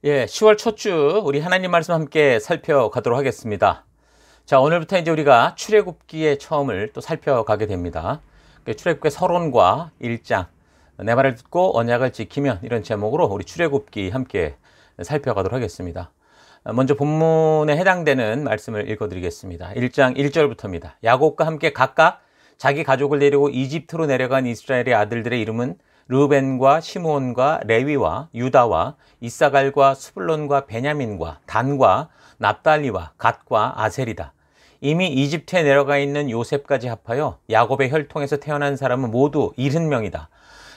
예, 10월 첫 주 우리 하나님 말씀 함께 살펴가도록 하겠습니다. 자, 오늘부터 이제 우리가 출애굽기의 처음을 또 살펴가게 됩니다. 출애굽기 서론과 1장, 내 말을 듣고 언약을 지키면, 이런 제목으로 우리 출애굽기 함께 살펴가도록 하겠습니다. 먼저 본문에 해당되는 말씀을 읽어드리겠습니다. 1장 1절부터입니다. 야곱과 함께 각각 자기 가족을 데리고 이집트로 내려간 이스라엘의 아들들의 이름은 르우벤과 시므온과 레위와 유다와 이사갈과 스불론과 베냐민과 단과 납달리와 갓과 아셀이다. 이미 이집트에 내려가 있는 요셉까지 합하여 야곱의 혈통에서 태어난 사람은 모두 70명이다.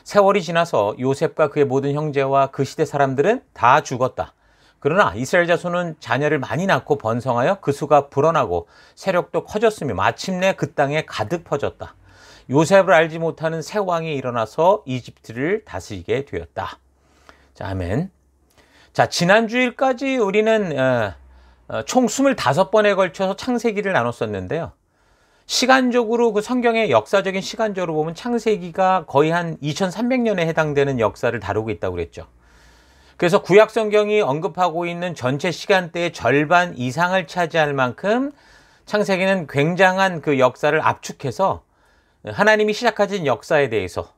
세월이 지나서 요셉과 그의 모든 형제와 그 시대 사람들은 다 죽었다. 그러나 이스라엘 자손은 자녀를 많이 낳고 번성하여 그 수가 불어나고 세력도 커졌으며 마침내 그 땅에 가득 퍼졌다. 요셉을 알지 못하는 새 왕이 일어나서 이집트를 다스리게 되었다. 자, 아멘. 자, 지난 주일까지 우리는 총 25번에 걸쳐서 창세기를 나눴었는데요. 시간적으로 그 성경의 역사적인 시간적으로 보면 창세기가 거의 한 2300년에 해당되는 역사를 다루고 있다고 그랬죠. 그래서 구약 성경이 언급하고 있는 전체 시간대의 절반 이상을 차지할 만큼 창세기는 굉장한 그 역사를 압축해서 하나님이 시작하신 역사에 대해서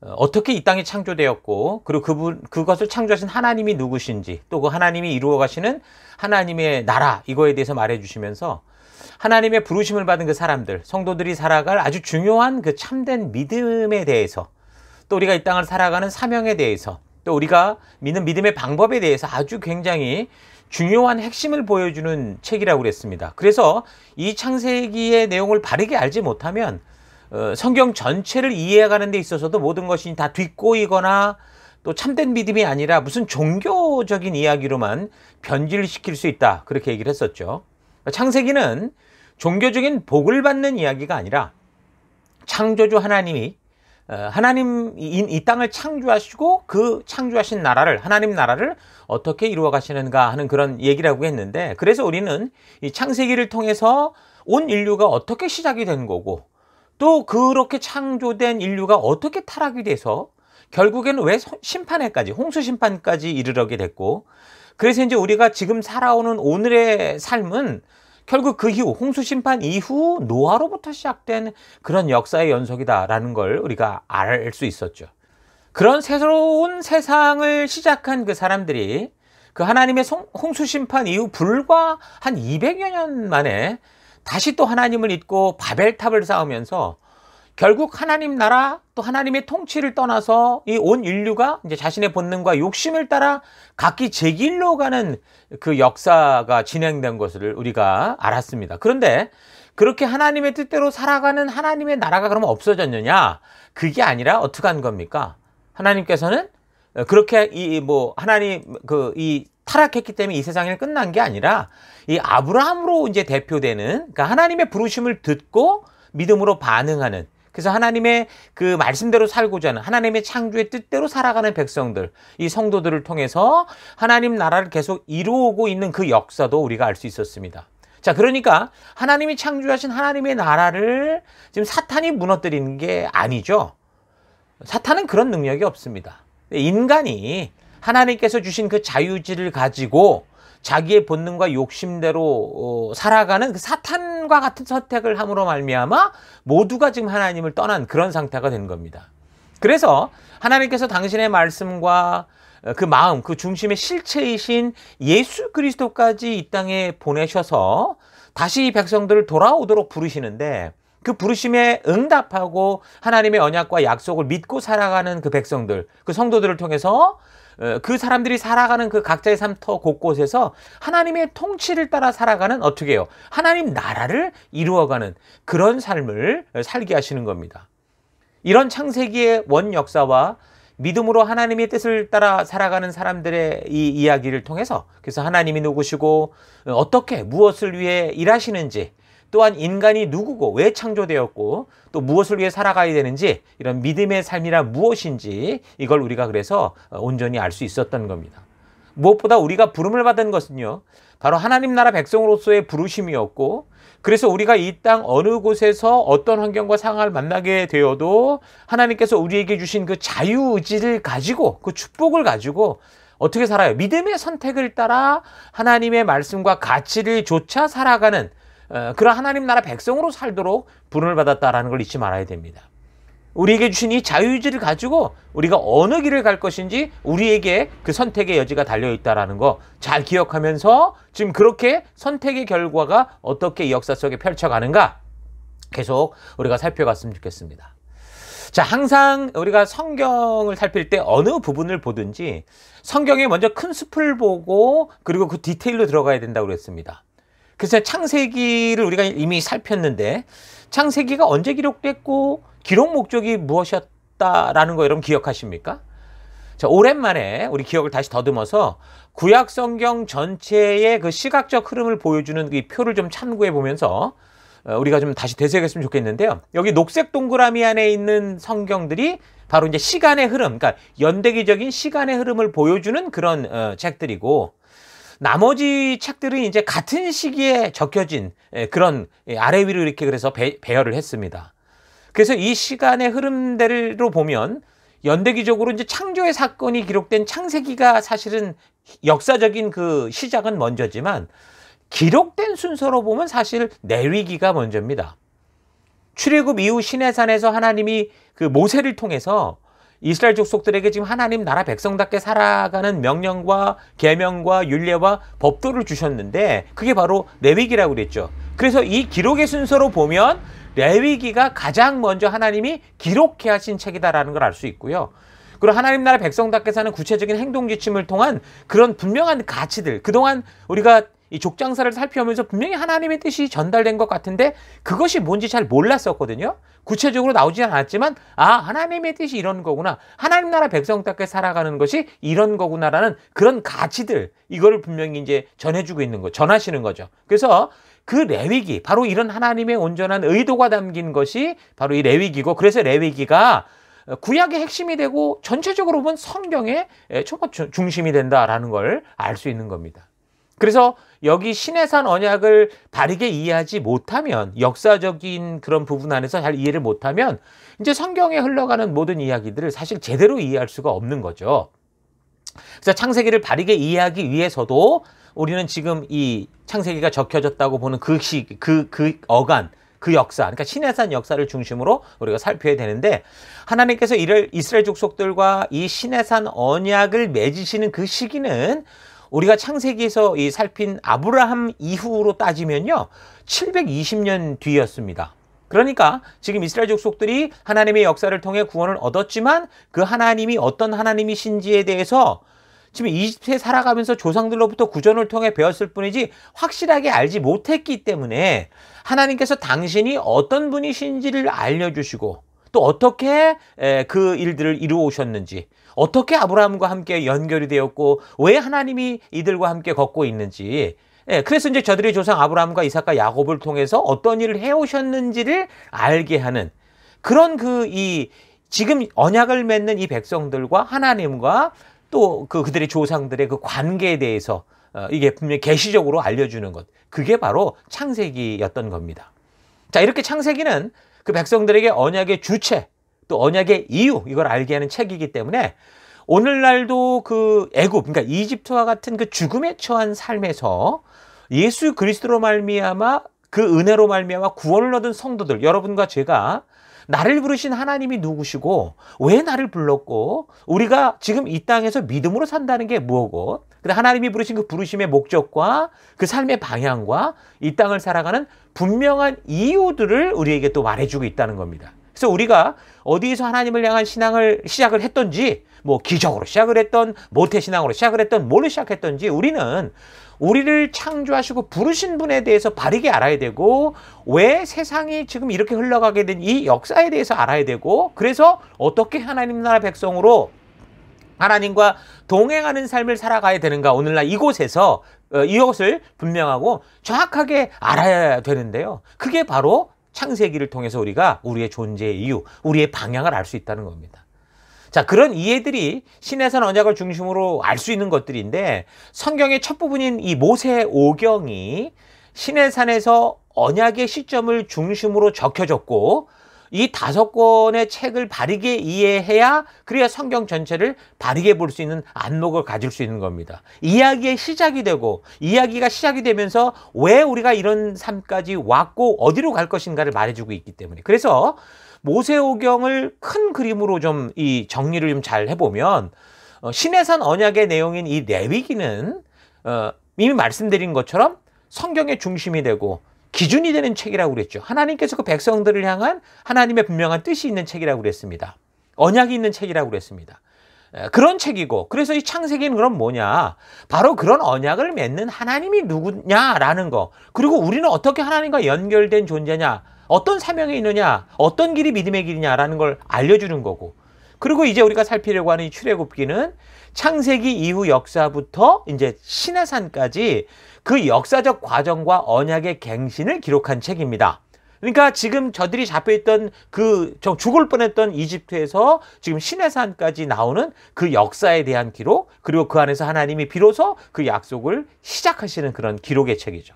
어떻게 이 땅이 창조되었고, 그리고 그것을 창조하신 하나님이 누구신지, 또 그 하나님이 이루어 가시는 하나님의 나라, 이거에 대해서 말해 주시면서 하나님의 부르심을 받은 그 사람들, 성도들이 살아갈 아주 중요한 그 참된 믿음에 대해서, 또 우리가 이 땅을 살아가는 사명에 대해서, 또 우리가 믿는 믿음의 방법에 대해서 아주 굉장히 중요한 핵심을 보여주는 책이라고 그랬습니다. 그래서 이 창세기의 내용을 바르게 알지 못하면 성경 전체를 이해해가는 데 있어서도 모든 것이 다 뒷꼬이거나 또 참된 믿음이 아니라 무슨 종교적인 이야기로만 변질시킬 수 있다, 그렇게 얘기를 했었죠. 창세기는 종교적인 복을 받는 이야기가 아니라 창조주 하나님이 이 땅을 창조하시고 그 창조하신 나라를, 하나님 나라를 어떻게 이루어 가시는가 하는 그런 얘기라고 했는데, 그래서 우리는 이 창세기를 통해서 온 인류가 어떻게 시작이 된 거고, 또 그렇게 창조된 인류가 어떻게 타락이 돼서 결국에는 왜 심판에까지, 홍수 심판까지 이르게 됐고, 그래서 이제 우리가 지금 살아오는 오늘의 삶은 결국 그 이후, 홍수 심판 이후 노아로부터 시작된 그런 역사의 연속이다라는 걸 우리가 알 수 있었죠. 그런 새로운 세상을 시작한 그 사람들이 그 하나님의 홍수 심판 이후 불과 한 200여 년 만에 다시 또 하나님을 잊고 바벨탑을 쌓으면서 결국 하나님 나라, 또 하나님의 통치를 떠나서 이 온 인류가 이제 자신의 본능과 욕심을 따라 각기 제 길로 가는 그 역사가 진행된 것을 우리가 알았습니다. 그런데 그렇게 하나님의 뜻대로 살아가는 하나님의 나라가 그러면 없어졌느냐? 그게 아니라 어떻게 한 겁니까? 하나님께서는 그렇게 이 타락했기 때문에 이 세상이 끝난 게 아니라 이 아브라함으로 이제 대표되는, 그러니까 하나님의 부르심을 듣고 믿음으로 반응하는, 그래서 하나님의 그 말씀대로 살고자 하는, 하나님의 창조의 뜻대로 살아가는 백성들, 이 성도들을 통해서 하나님 나라를 계속 이루고 있는 그 역사도 우리가 알 수 있었습니다. 자, 그러니까 하나님이 창조하신 하나님의 나라를 지금 사탄이 무너뜨리는 게 아니죠. 사탄은 그런 능력이 없습니다. 인간이 하나님께서 주신 그 자유의지를 가지고 자기의 본능과 욕심대로 살아가는 그 사탄과 같은 선택을 함으로 말미암아 모두가 지금 하나님을 떠난 그런 상태가 된 겁니다. 그래서 하나님께서 당신의 말씀과 그 마음, 그 중심의 실체이신 예수 그리스도까지 이 땅에 보내셔서 다시 이 백성들을 돌아오도록 부르시는데, 그 부르심에 응답하고 하나님의 언약과 약속을 믿고 살아가는 그 백성들, 그 성도들을 통해서 그 사람들이 살아가는 그 각자의 삶터 곳곳에서 하나님의 통치를 따라 살아가는, 어떻게 해요? 하나님 나라를 이루어가는 그런 삶을 살게 하시는 겁니다. 이런 창세기의 원 역사와 믿음으로 하나님의 뜻을 따라 살아가는 사람들의 이 이야기를 통해서, 그래서 하나님이 누구시고 어떻게 무엇을 위해 일하시는지, 또한 인간이 누구고 왜 창조되었고 또 무엇을 위해 살아가야 되는지, 이런 믿음의 삶이란 무엇인지, 이걸 우리가 그래서 온전히 알 수 있었던 겁니다. 무엇보다 우리가 부름을 받은 것은요, 바로 하나님 나라 백성으로서의 부르심이었고, 그래서 우리가 이 땅 어느 곳에서 어떤 환경과 상황을 만나게 되어도 하나님께서 우리에게 주신 그 자유의지를 가지고, 그 축복을 가지고 어떻게 살아요? 믿음의 선택을 따라 하나님의 말씀과 가치를 좇아 살아가는 그런 하나님 나라 백성으로 살도록 부름을 받았다라는 걸 잊지 말아야 됩니다. 우리에게 주신 이 자유의지를 가지고 우리가 어느 길을 갈 것인지 우리에게 그 선택의 여지가 달려있다는 거 잘 기억하면서 지금 그렇게 선택의 결과가 어떻게 이 역사 속에 펼쳐가는가 계속 우리가 살펴갔으면 좋겠습니다. 자, 항상 우리가 성경을 살필 때 어느 부분을 보든지 성경에 먼저 큰 숲을 보고 그리고 그 디테일로 들어가야 된다고 그랬습니다. 그래서 창세기를 우리가 이미 살폈는데 창세기가 언제 기록됐고 기록 목적이 무엇이었다라는 거 여러분 기억하십니까? 자, 오랜만에 우리 기억을 다시 더듬어서 구약 성경 전체의 그 시각적 흐름을 보여주는 이 표를 좀 참고해 보면서 우리가 좀 다시 되새겼으면 좋겠는데요. 여기 녹색 동그라미 안에 있는 성경들이 바로 이제 시간의 흐름, 그러니까 연대기적인 시간의 흐름을 보여주는 그런 책들이고, 나머지 책들은 이제 같은 시기에 적혀진 그런 아래 위로 이렇게 그래서 배열을 했습니다. 그래서 이 시간의 흐름대로 보면 연대기적으로 이제 창조의 사건이 기록된 창세기가 사실은 역사적인 그 시작은 먼저지만 기록된 순서로 보면 사실 레위기가 먼저입니다. 출애굽 이후 시내산에서 하나님이 그 모세를 통해서 이스라엘 족속들에게 지금 하나님 나라 백성답게 살아가는 명령과 계명과 율례와 법도를 주셨는데 그게 바로 레위기라고 그랬죠. 그래서 이 기록의 순서로 보면 레위기가 가장 먼저 하나님이 기록해 하신 책이다라는 걸 알 수 있고요. 그리고 하나님 나라 백성답게 사는 구체적인 행동 지침을 통한 그런 분명한 가치들, 그동안 우리가 이 족장사를 살펴보면서 분명히 하나님의 뜻이 전달된 것 같은데 그것이 뭔지 잘 몰랐었거든요. 구체적으로 나오지 않았지만 하나님의 뜻이 이런 거구나, 하나님 나라 백성답게 살아가는 것이 이런 거구나라는 그런 가치들, 이거를 분명히 이제 전해주고 있는 거, 전하시는 거죠. 그래서 그 레위기, 바로 이런 하나님의 온전한 의도가 담긴 것이 바로 이 레위기고, 그래서 레위기가 구약의 핵심이 되고 전체적으로 보면 성경의 중심이 된다라는 걸 알 수 있는 겁니다. 그래서 여기 시내산 언약을 바르게 이해하지 못하면, 역사적인 그런 부분 안에서 잘 이해를 못하면 이제 성경에 흘러가는 모든 이야기들을 사실 제대로 이해할 수가 없는 거죠. 그래서 창세기를 바르게 이해하기 위해서도 우리는 지금 이 창세기가 적혀졌다고 보는 그 어간, 그 역사, 그러니까 시내산 역사를 중심으로 우리가 살펴야 되는데, 하나님께서 이스라엘 족속들과 이 시내산 언약을 맺으시는 그 시기는 우리가 창세기에서 이 살핀 아브라함 이후로 따지면요 720년 뒤였습니다. 그러니까 지금 이스라엘 족속들이 하나님의 역사를 통해 구원을 얻었지만 그 하나님이 어떤 하나님이신지에 대해서 지금 이집트에 살아가면서 조상들로부터 구전을 통해 배웠을 뿐이지 확실하게 알지 못했기 때문에 하나님께서 당신이 어떤 분이신지를 알려주시고 또 어떻게 그 일들을 이루어오셨는지, 어떻게 아브라함과 함께 연결이 되었고 왜 하나님이 이들과 함께 걷고 있는지, 그래서 이제 저들의 조상 아브라함과 이삭과 야곱을 통해서 어떤 일을 해오셨는지를 알게 하는 그런 지금 언약을 맺는 이 백성들과 하나님과 또 그들의 조상들의 그 관계에 대해서 이게 분명히 계시적으로 알려주는 것, 그게 바로 창세기였던 겁니다. 자, 이렇게 창세기는 그 백성들에게 언약의 주체, 또 언약의 이유, 이걸 알게 하는 책이기 때문에 오늘날도 그 애굽, 그러니까 이집트와 같은 그 죽음에 처한 삶에서 예수 그리스도로 말미암아, 그 은혜로 말미암아 구원을 얻은 성도들, 여러분과 제가 나를 부르신 하나님이 누구시고 왜 나를 불렀고 우리가 지금 이 땅에서 믿음으로 산다는 게 뭐고, 하나님이 부르신 그 부르심의 목적과 그 삶의 방향과 이 땅을 살아가는 분명한 이유들을 우리에게 또 말해주고 있다는 겁니다. 그래서 우리가 어디에서 하나님을 향한 신앙을 시작을 했던지, 뭐 기적으로 시작을 했던, 모태신앙으로 시작을 했던, 뭘로 시작했던지 우리는 우리를 창조하시고 부르신 분에 대해서 바르게 알아야 되고, 왜 세상이 지금 이렇게 흘러가게 된 이 역사에 대해서 알아야 되고, 그래서 어떻게 하나님 나라 백성으로 하나님과 동행하는 삶을 살아가야 되는가, 오늘날 이곳에서 이것을 분명하고 정확하게 알아야 되는데요. 그게 바로 창세기를 통해서 우리가 우리의 존재의 이유, 우리의 방향을 알 수 있다는 겁니다. 자, 그런 이해들이 시내산 언약을 중심으로 알 수 있는 것들인데, 성경의 첫 부분인 이 모세오경이 시내산에서 언약의 시점을 중심으로 적혀졌고, 이 5권의 책을 바르게 이해해야 그래야 성경 전체를 바르게 볼 수 있는 안목을 가질 수 있는 겁니다. 이야기의 시작이 되고 이야기가 시작이 되면서 왜 우리가 이런 삶까지 왔고 어디로 갈 것인가를 말해주고 있기 때문에. 그래서 모세오경을 큰 그림으로 좀 이 정리를 좀 잘 해보면 신해산 언약의 내용인 이 레위기는 이미 말씀드린 것처럼 성경의 중심이 되고 기준이 되는 책이라고 그랬죠. 하나님께서 그 백성들을 향한 하나님의 분명한 뜻이 있는 책이라고 그랬습니다. 언약이 있는 책이라고 그랬습니다. 그런 책이고, 그래서 이 창세기는 그럼 뭐냐? 바로 그런 언약을 맺는 하나님이 누구냐라는 거, 그리고 우리는 어떻게 하나님과 연결된 존재냐, 어떤 사명이 있느냐, 어떤 길이 믿음의 길이냐라는 걸 알려주는 거고, 그리고 이제 우리가 살피려고 하는 이 출애굽기는 창세기 이후 역사부터 이제 시내산까지 그 역사적 과정과 언약의 갱신을 기록한 책입니다. 그러니까 지금 저들이 잡혀있던 죽을 뻔했던 이집트에서 지금 시내산까지 나오는 그 역사에 대한 기록, 그리고 그 안에서 하나님이 비로소 그 약속을 시작하시는 그런 기록의 책이죠.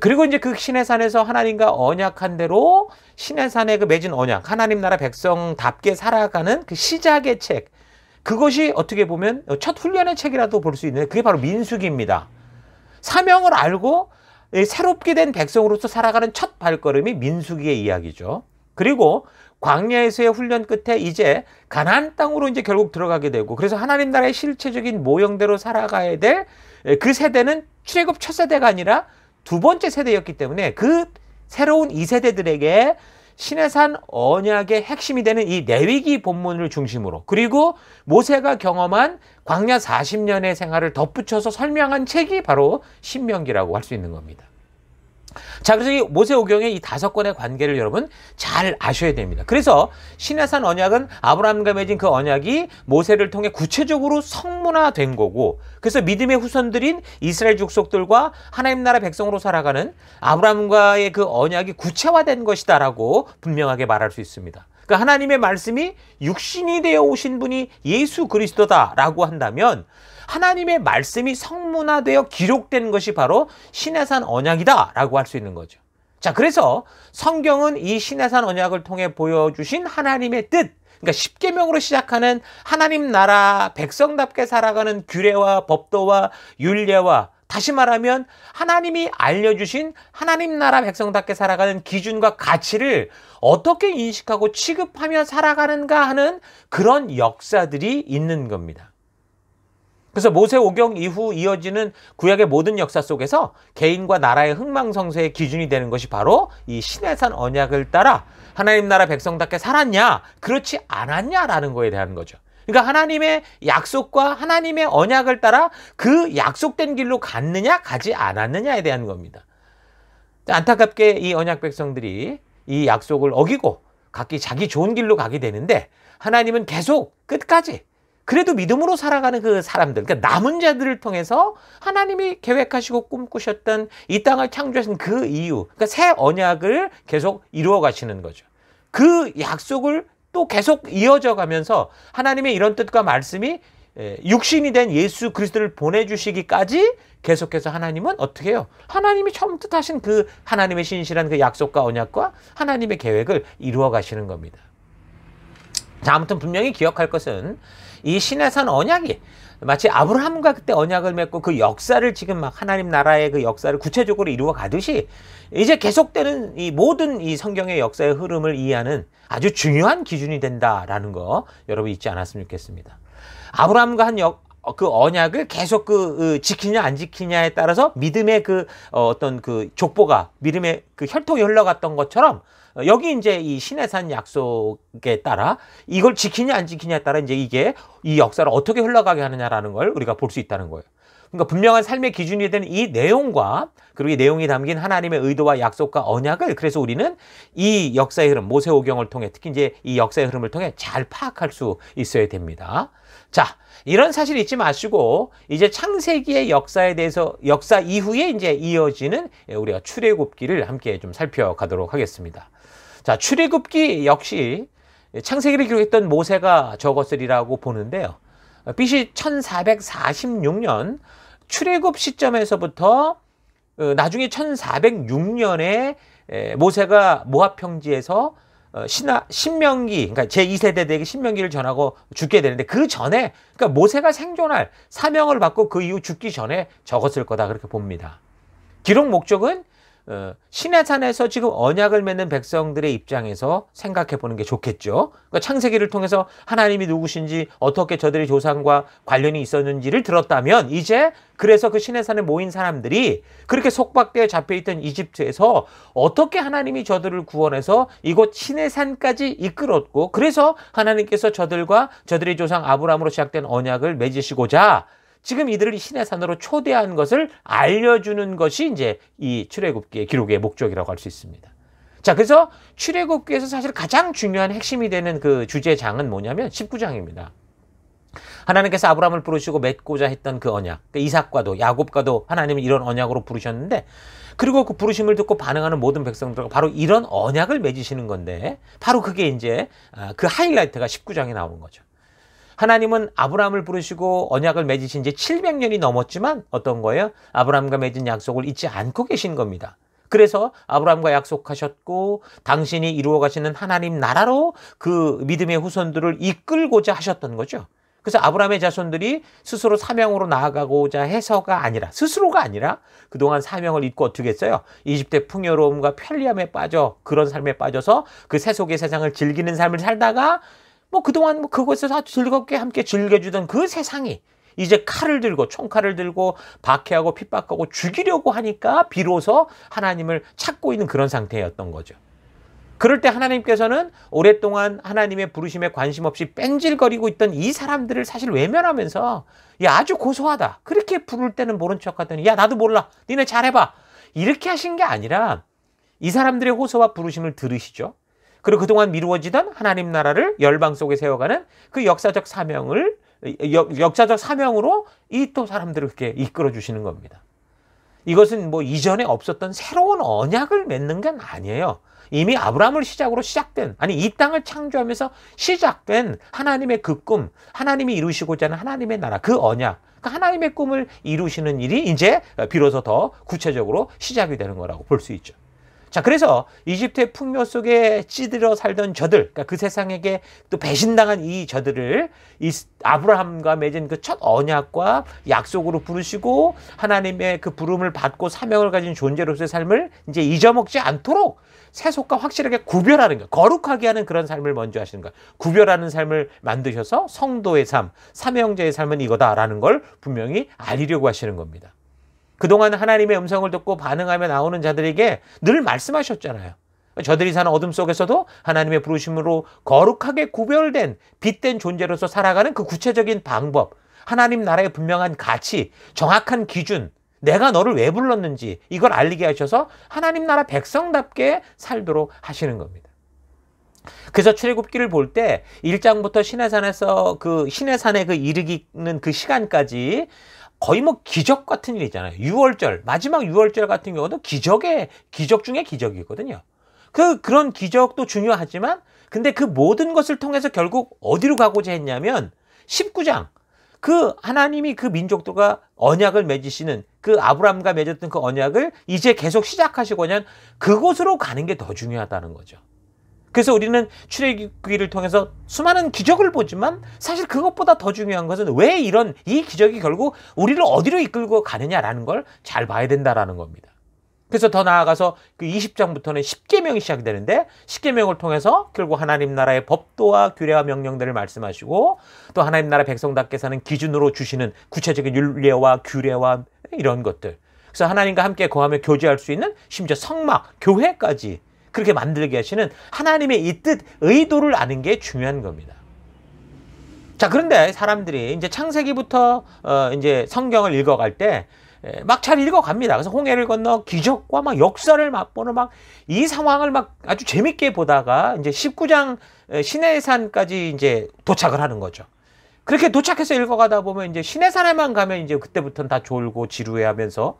그리고 이제 그 시내산에서 하나님과 언약한 대로 시내산에 그 맺은 언약, 하나님 나라 백성답게 살아가는 그 시작의 책, 그것이 어떻게 보면 첫 훈련의 책이라도 볼 수 있는, 그게 바로 민수기입니다. 사명을 알고 새롭게 된 백성으로서 살아가는 첫 발걸음이 민수기의 이야기죠. 그리고 광야에서의 훈련 끝에 이제 가나안 땅으로 이제 결국 들어가게 되고, 그래서 하나님 나라의 실체적인 모형대로 살아가야 될 그 세대는 출애굽 첫 세대가 아니라 2번째 세대였기 때문에 그 새로운 2세대들에게 시내산 언약의 핵심이 되는 이 레위기 본문을 중심으로, 그리고 모세가 경험한 광야 40년의 생활을 덧붙여서 설명한 책이 바로 신명기라고 할 수 있는 겁니다. 자, 그래서 이 모세오경의 이 5권의 관계를 여러분 잘 아셔야 됩니다. 그래서 시내산 언약은 아브라함과 맺은 그 언약이 모세를 통해 구체적으로 성문화된 거고, 그래서 믿음의 후손들인 이스라엘 족속들과 하나님 나라 백성으로 살아가는 아브라함과의 그 언약이 구체화된 것이다라고 분명하게 말할 수 있습니다. 그러니까 하나님의 말씀이 육신이 되어 오신 분이 예수 그리스도다라고 한다면 하나님의 말씀이 성문화되어 기록된 것이 바로 시내산 언약이다라고 할 수 있는 거죠. 자, 그래서 성경은 이 시내산 언약을 통해 보여주신 하나님의 뜻, 그러니까 십계명으로 시작하는 하나님 나라 백성답게 살아가는 규례와 법도와 율례와, 다시 말하면 하나님이 알려주신 하나님 나라 백성답게 살아가는 기준과 가치를 어떻게 인식하고 취급하며 살아가는가 하는 그런 역사들이 있는 겁니다. 그래서 모세오경 이후 이어지는 구약의 모든 역사 속에서 개인과 나라의 흥망성쇠의 기준이 되는 것이 바로 이 시내산 언약을 따라 하나님 나라 백성답게 살았냐, 그렇지 않았냐라는 거에 대한 거죠. 그러니까 하나님의 약속과 하나님의 언약을 따라 그 약속된 길로 갔느냐 가지 않았느냐에 대한 겁니다. 안타깝게 이 언약 백성들이 이 약속을 어기고 각기 자기 좋은 길로 가게 되는데, 하나님은 계속 끝까지 그래도 믿음으로 살아가는 그 사람들, 그러니까 남은 자들을 통해서 하나님이 계획하시고 꿈꾸셨던 이 땅을 창조하신 그 이유, 그러니까 새 언약을 계속 이루어 가시는 거죠. 그 약속을 또 계속 이어져 가면서 하나님의 이런 뜻과 말씀이 육신이 된 예수 그리스도를 보내주시기까지 계속해서 하나님은 어떻게 해요? 하나님이 처음 뜻하신 그 하나님의 신실한 그 약속과 언약과 하나님의 계획을 이루어 가시는 겁니다. 자, 아무튼 분명히 기억할 것은 이 시내산 언약이 마치 아브라함과 그때 언약을 맺고 그 역사를 지금 막 하나님 나라의 그 역사를 구체적으로 이루어 가듯이 이제 계속되는 이 모든 이 성경의 역사의 흐름을 이해하는 아주 중요한 기준이 된다라는 거 여러분 잊지 않았으면 좋겠습니다. 아브라함과 한 그 언약을 계속 지키냐 안 지키냐에 따라서 믿음의 어떤 족보가, 믿음의 그 혈통이 흘러갔던 것처럼 여기 이제 이 시내산 약속에 따라 이걸 지키냐 안 지키냐에 따라 이제 이게 이 역사를 어떻게 흘러가게 하느냐라는 걸 우리가 볼 수 있다는 거예요. 그러니까 분명한 삶의 기준이 되는 이 내용과, 그리고 이 내용이 담긴 하나님의 의도와 약속과 언약을, 그래서 우리는 이 역사의 흐름, 모세오경을 통해, 특히 이제 이 역사의 흐름을 통해 잘 파악할 수 있어야 됩니다. 자, 이런 사실 잊지 마시고 이제 창세기의 역사에 대해서, 역사 이후에 이제 이어지는 우리가 출애굽기를 함께 좀 살펴가도록 하겠습니다. 자, 출애굽기 역시 창세기를 기록했던 모세가 적었으리라고 보는데요. BC 1446년 출애굽 시점에서부터 나중에 1406년에 모세가 모압 평지에서 신명기, 그러니까 제2세대들에게 신명기를 전하고 죽게 되는데 그 전에, 그러니까 모세가 생존할 사명을 받고 그 이후 죽기 전에 적었을 거다 그렇게 봅니다. 기록 목적은 시내산에서 지금 언약을 맺는 백성들의 입장에서 생각해 보는 게 좋겠죠. 그러니까 창세기를 통해서 하나님이 누구신지 어떻게 저들의 조상과 관련이 있었는지를 들었다면 이제 그래서 그 시내산에 모인 사람들이 그렇게 속박되어 잡혀있던 이집트에서 어떻게 하나님이 저들을 구원해서 이곳 시내산까지 이끌었고 그래서 하나님께서 저들과 저들의 조상 아브라함으로 시작된 언약을 맺으시고자 지금 이들을 시내산으로 초대한 것을 알려주는 것이 이제 이 출애굽기의 기록의 목적이라고 할 수 있습니다. 자, 그래서 출애굽기에서 사실 가장 중요한 핵심이 되는 그 주제장은 뭐냐면 19장입니다. 하나님께서 아브라함을 부르시고 맺고자 했던 그 언약, 그러니까 이삭과도 야곱과도 하나님은 이런 언약으로 부르셨는데 그리고 그 부르심을 듣고 반응하는 모든 백성들과 바로 이런 언약을 맺으시는 건데 바로 그게 이제 그 하이라이트가 19장에 나오는 거죠. 하나님은 아브라함을 부르시고 언약을 맺으신 지 700년이 넘었지만 어떤 거예요? 아브라함과 맺은 약속을 잊지 않고 계신 겁니다. 그래서 아브라함과 약속하셨고 당신이 이루어 가시는 하나님 나라로 그 믿음의 후손들을 이끌고자 하셨던 거죠. 그래서 아브라함의 자손들이 스스로 사명으로 나아가고자 해서가 아니라 스스로가 아니라 그동안 사명을 잊고 어떻게 했어요? 이집트의 풍요로움과 편리함에 빠져 그런 삶에 빠져서 그 세속의 세상을 즐기는 삶을 살다가 그동안 그곳에서 즐겁게 함께 즐겨주던 그 세상이 이제 칼을 들고 총칼을 들고 박해하고 핍박하고 죽이려고 하니까 비로소 하나님을 찾고 있는 그런 상태였던 거죠. 그럴 때 하나님께서는 오랫동안 하나님의 부르심에 관심 없이 뺀질거리고 있던 이 사람들을 사실 외면하면서 야 아주 고소하다 그렇게 부를 때는 모른 척하더니 야 나도 몰라 니네 잘해봐 이렇게 하신 게 아니라 이 사람들의 호소와 부르심을 들으시죠. 그리고 그동안 미루어지던 하나님 나라를 열방 속에 세워가는 그 역사적 사명으로 이 또 사람들을 이렇게 이끌어 주시는 겁니다. 이것은 이전에 없었던 새로운 언약을 맺는 건 아니에요. 이미 아브라함을 시작으로 시작된, 이 땅을 창조하면서 시작된 하나님의 그 꿈, 하나님이 이루시고자 하는 하나님의 나라, 그 언약, 그 하나님의 꿈을 이루시는 일이 이제 비로소 더 구체적으로 시작이 되는 거라고 볼 수 있죠. 자, 그래서 이집트의 풍요 속에 찌들어 살던 저들, 그러니까 그 세상에게 또 배신당한 이 저들을 이 아브라함과 맺은 그 첫 언약과 약속으로 부르시고 하나님의 그 부름을 받고 사명을 가진 존재로서의 삶을 이제 잊어먹지 않도록 세속과 확실하게 구별하는 거, 거룩하게 하는 그런 삶을 먼저 하시는 거예요. 구별하는 삶을 만드셔서 성도의 삶, 사명자의 삶은 이거다라는 걸 분명히 알리려고 하시는 겁니다. 그동안 하나님의 음성을 듣고 반응하며 나오는 자들에게 늘 말씀하셨잖아요. 저들이 사는 어둠 속에서도 하나님의 부르심으로 거룩하게 구별된 빛된 존재로서 살아가는 그 구체적인 방법, 하나님 나라의 분명한 가치, 정확한 기준, 내가 너를 왜 불렀는지 이걸 알리게 하셔서 하나님 나라 백성답게 살도록 하시는 겁니다. 그래서 출애굽기를 볼 때 1장부터 시내산에서 그 시내산에 그 이르기는 그 시간까지 거의 기적 같은 일이잖아요. 유월절, 마지막 유월절 같은 경우도 기적 중에 기적이거든요. 그런 기적도 중요하지만 근데 그 모든 것을 통해서 결국 어디로 가고자 했냐면 19장, 그 하나님이 그 민족들과 언약을 맺으시는 그 아브라함과 맺었던 그 언약을 이제 계속 시작하시고자 하는 그곳으로 가는 게 더 중요하다는 거죠. 그래서 우리는 출애굽기를 통해서 수많은 기적을 보지만 사실 그것보다 더 중요한 것은 왜 이 기적이 결국 우리를 어디로 이끌고 가느냐라는 걸 잘 봐야 된다라는 겁니다. 그래서 더 나아가서 그 20장부터는 십계명이 시작되는데 십계명을 통해서 결국 하나님 나라의 법도와 규례와 명령들을 말씀하시고 또 하나님 나라 백성답게 사는 기준으로 주시는 구체적인 율례와 규례와 이런 것들. 그래서 하나님과 함께 거하며 교제할 수 있는 심지어 성막, 교회까지 그렇게 만들게 하시는 하나님의 이 뜻, 의도를 아는 게 중요한 겁니다. 자, 그런데 사람들이 이제 창세기부터 이제 성경을 읽어갈 때 막 잘 읽어갑니다. 그래서 홍해를 건너 기적과 막 역사를 맛보는 막 이 상황을 막 아주 재밌게 보다가 이제 19장 시내산까지 이제 도착을 하는 거죠. 그렇게 도착해서 읽어가다 보면 이제 시내산에만 가면 이제 그때부터는 다 졸고 지루해하면서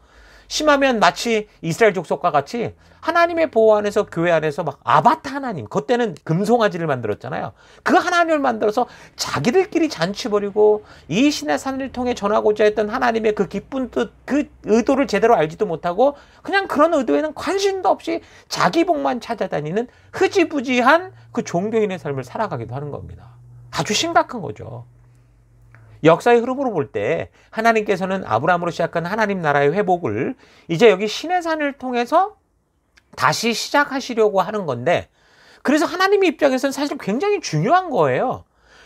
심하면 마치 이스라엘 족속과 같이 하나님의 보호 안에서, 교회 안에서 막 아바타 하나님, 그때는 금송아지를 만들었잖아요. 그 하나님을 만들어서 자기들끼리 잔치 벌이고 이 신의 산을 통해 전하고자 했던 하나님의 그 기쁜 뜻, 그 의도를 제대로 알지도 못하고 그냥 그런 의도에는 관심도 없이 자기 복만 찾아다니는 흐지부지한 그 종교인의 삶을 살아가기도 하는 겁니다. 아주 심각한 거죠. 역사의 흐름으로 볼 때 하나님께서는 아브라함으로 시작한 하나님 나라의 회복을 이제 여기 신의 산을 통해서 다시 시작하시려고 하는 건데, 그래서 하나님의 입장에서는 사실 굉장히 중요한 거예요.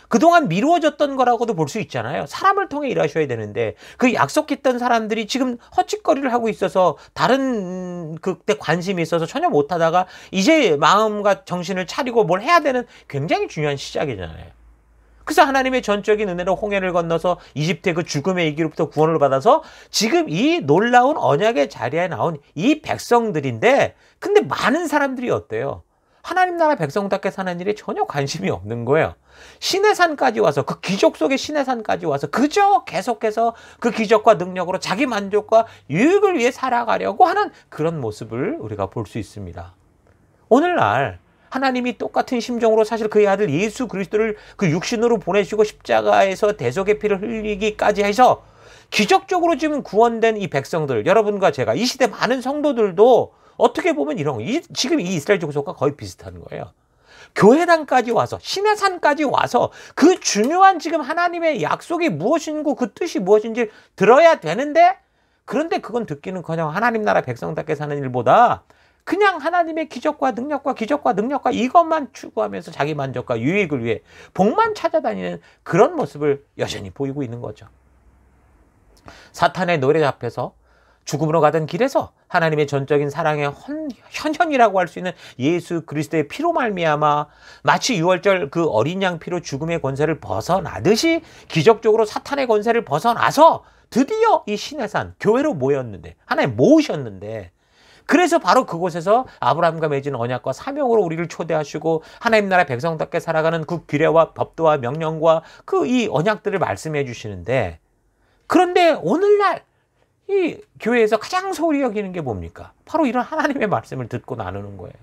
그동안 미루어졌던 거라고도 볼 수 있잖아요. 사람을 통해 일하셔야 되는데 그 약속했던 사람들이 지금 헛짓거리를 하고 있어서 다른 그때 관심이 있어서 전혀 못하다가 이제 마음과 정신을 차리고 뭘 해야 되는 굉장히 중요한 시작이잖아요. 그래서 하나님의 전적인 은혜로 홍해를 건너서 이집트의 그 죽음의 이기로부터 구원을 받아서 지금 이 놀라운 언약의 자리에 나온 이 백성들인데, 근데 많은 사람들이 어때요? 하나님 나라 백성답게 사는 일에 전혀 관심이 없는 거예요. 신의 산까지 와서, 그 기적 속의 신의 산까지 와서 그저 계속해서 그 기적과 능력으로 자기 만족과 유익을 위해 살아가려고 하는 그런 모습을 우리가 볼 수 있습니다. 오늘날 하나님이 똑같은 심정으로 사실 그의 아들 예수 그리스도를 그 육신으로 보내시고 십자가에서 대속의 피를 흘리기까지 해서 기적적으로 지금 구원된 이 백성들, 여러분과 제가, 이 시대 많은 성도들도 어떻게 보면 지금 이 이스라엘 족속과 거의 비슷한 거예요. 교회당까지 와서, 신의 산까지 와서 그 중요한 지금 하나님의 약속이 무엇인고 그 뜻이 무엇인지 들어야 되는데, 그런데 그건 듣기는커녕 하나님 나라 백성답게 사는 일보다 그냥 하나님의 기적과 능력과 이것만 추구하면서 자기 만족과 유익을 위해 복만 찾아다니는 그런 모습을 여전히 보이고 있는 거죠. 사탄의 노래 앞에서 죽음으로 가던 길에서 하나님의 전적인 사랑의 현현이라고 할 수 있는 예수 그리스도의 피로 말미암아 마치 유월절 그 어린 양 피로 죽음의 권세를 벗어나듯이 기적적으로 사탄의 권세를 벗어나서 드디어 이 신의 산 교회로 모였는데, 하나님 모으셨는데, 그래서 바로 그곳에서 아브라함과 맺은 언약과 사명으로 우리를 초대하시고 하나님 나라 백성답게 살아가는 그 규례와 법도와 명령과 그 이 언약들을 말씀해 주시는데, 그런데 오늘날 이 교회에서 가장 소홀히 여기는 게 뭡니까? 바로 이런 하나님의 말씀을 듣고 나누는 거예요.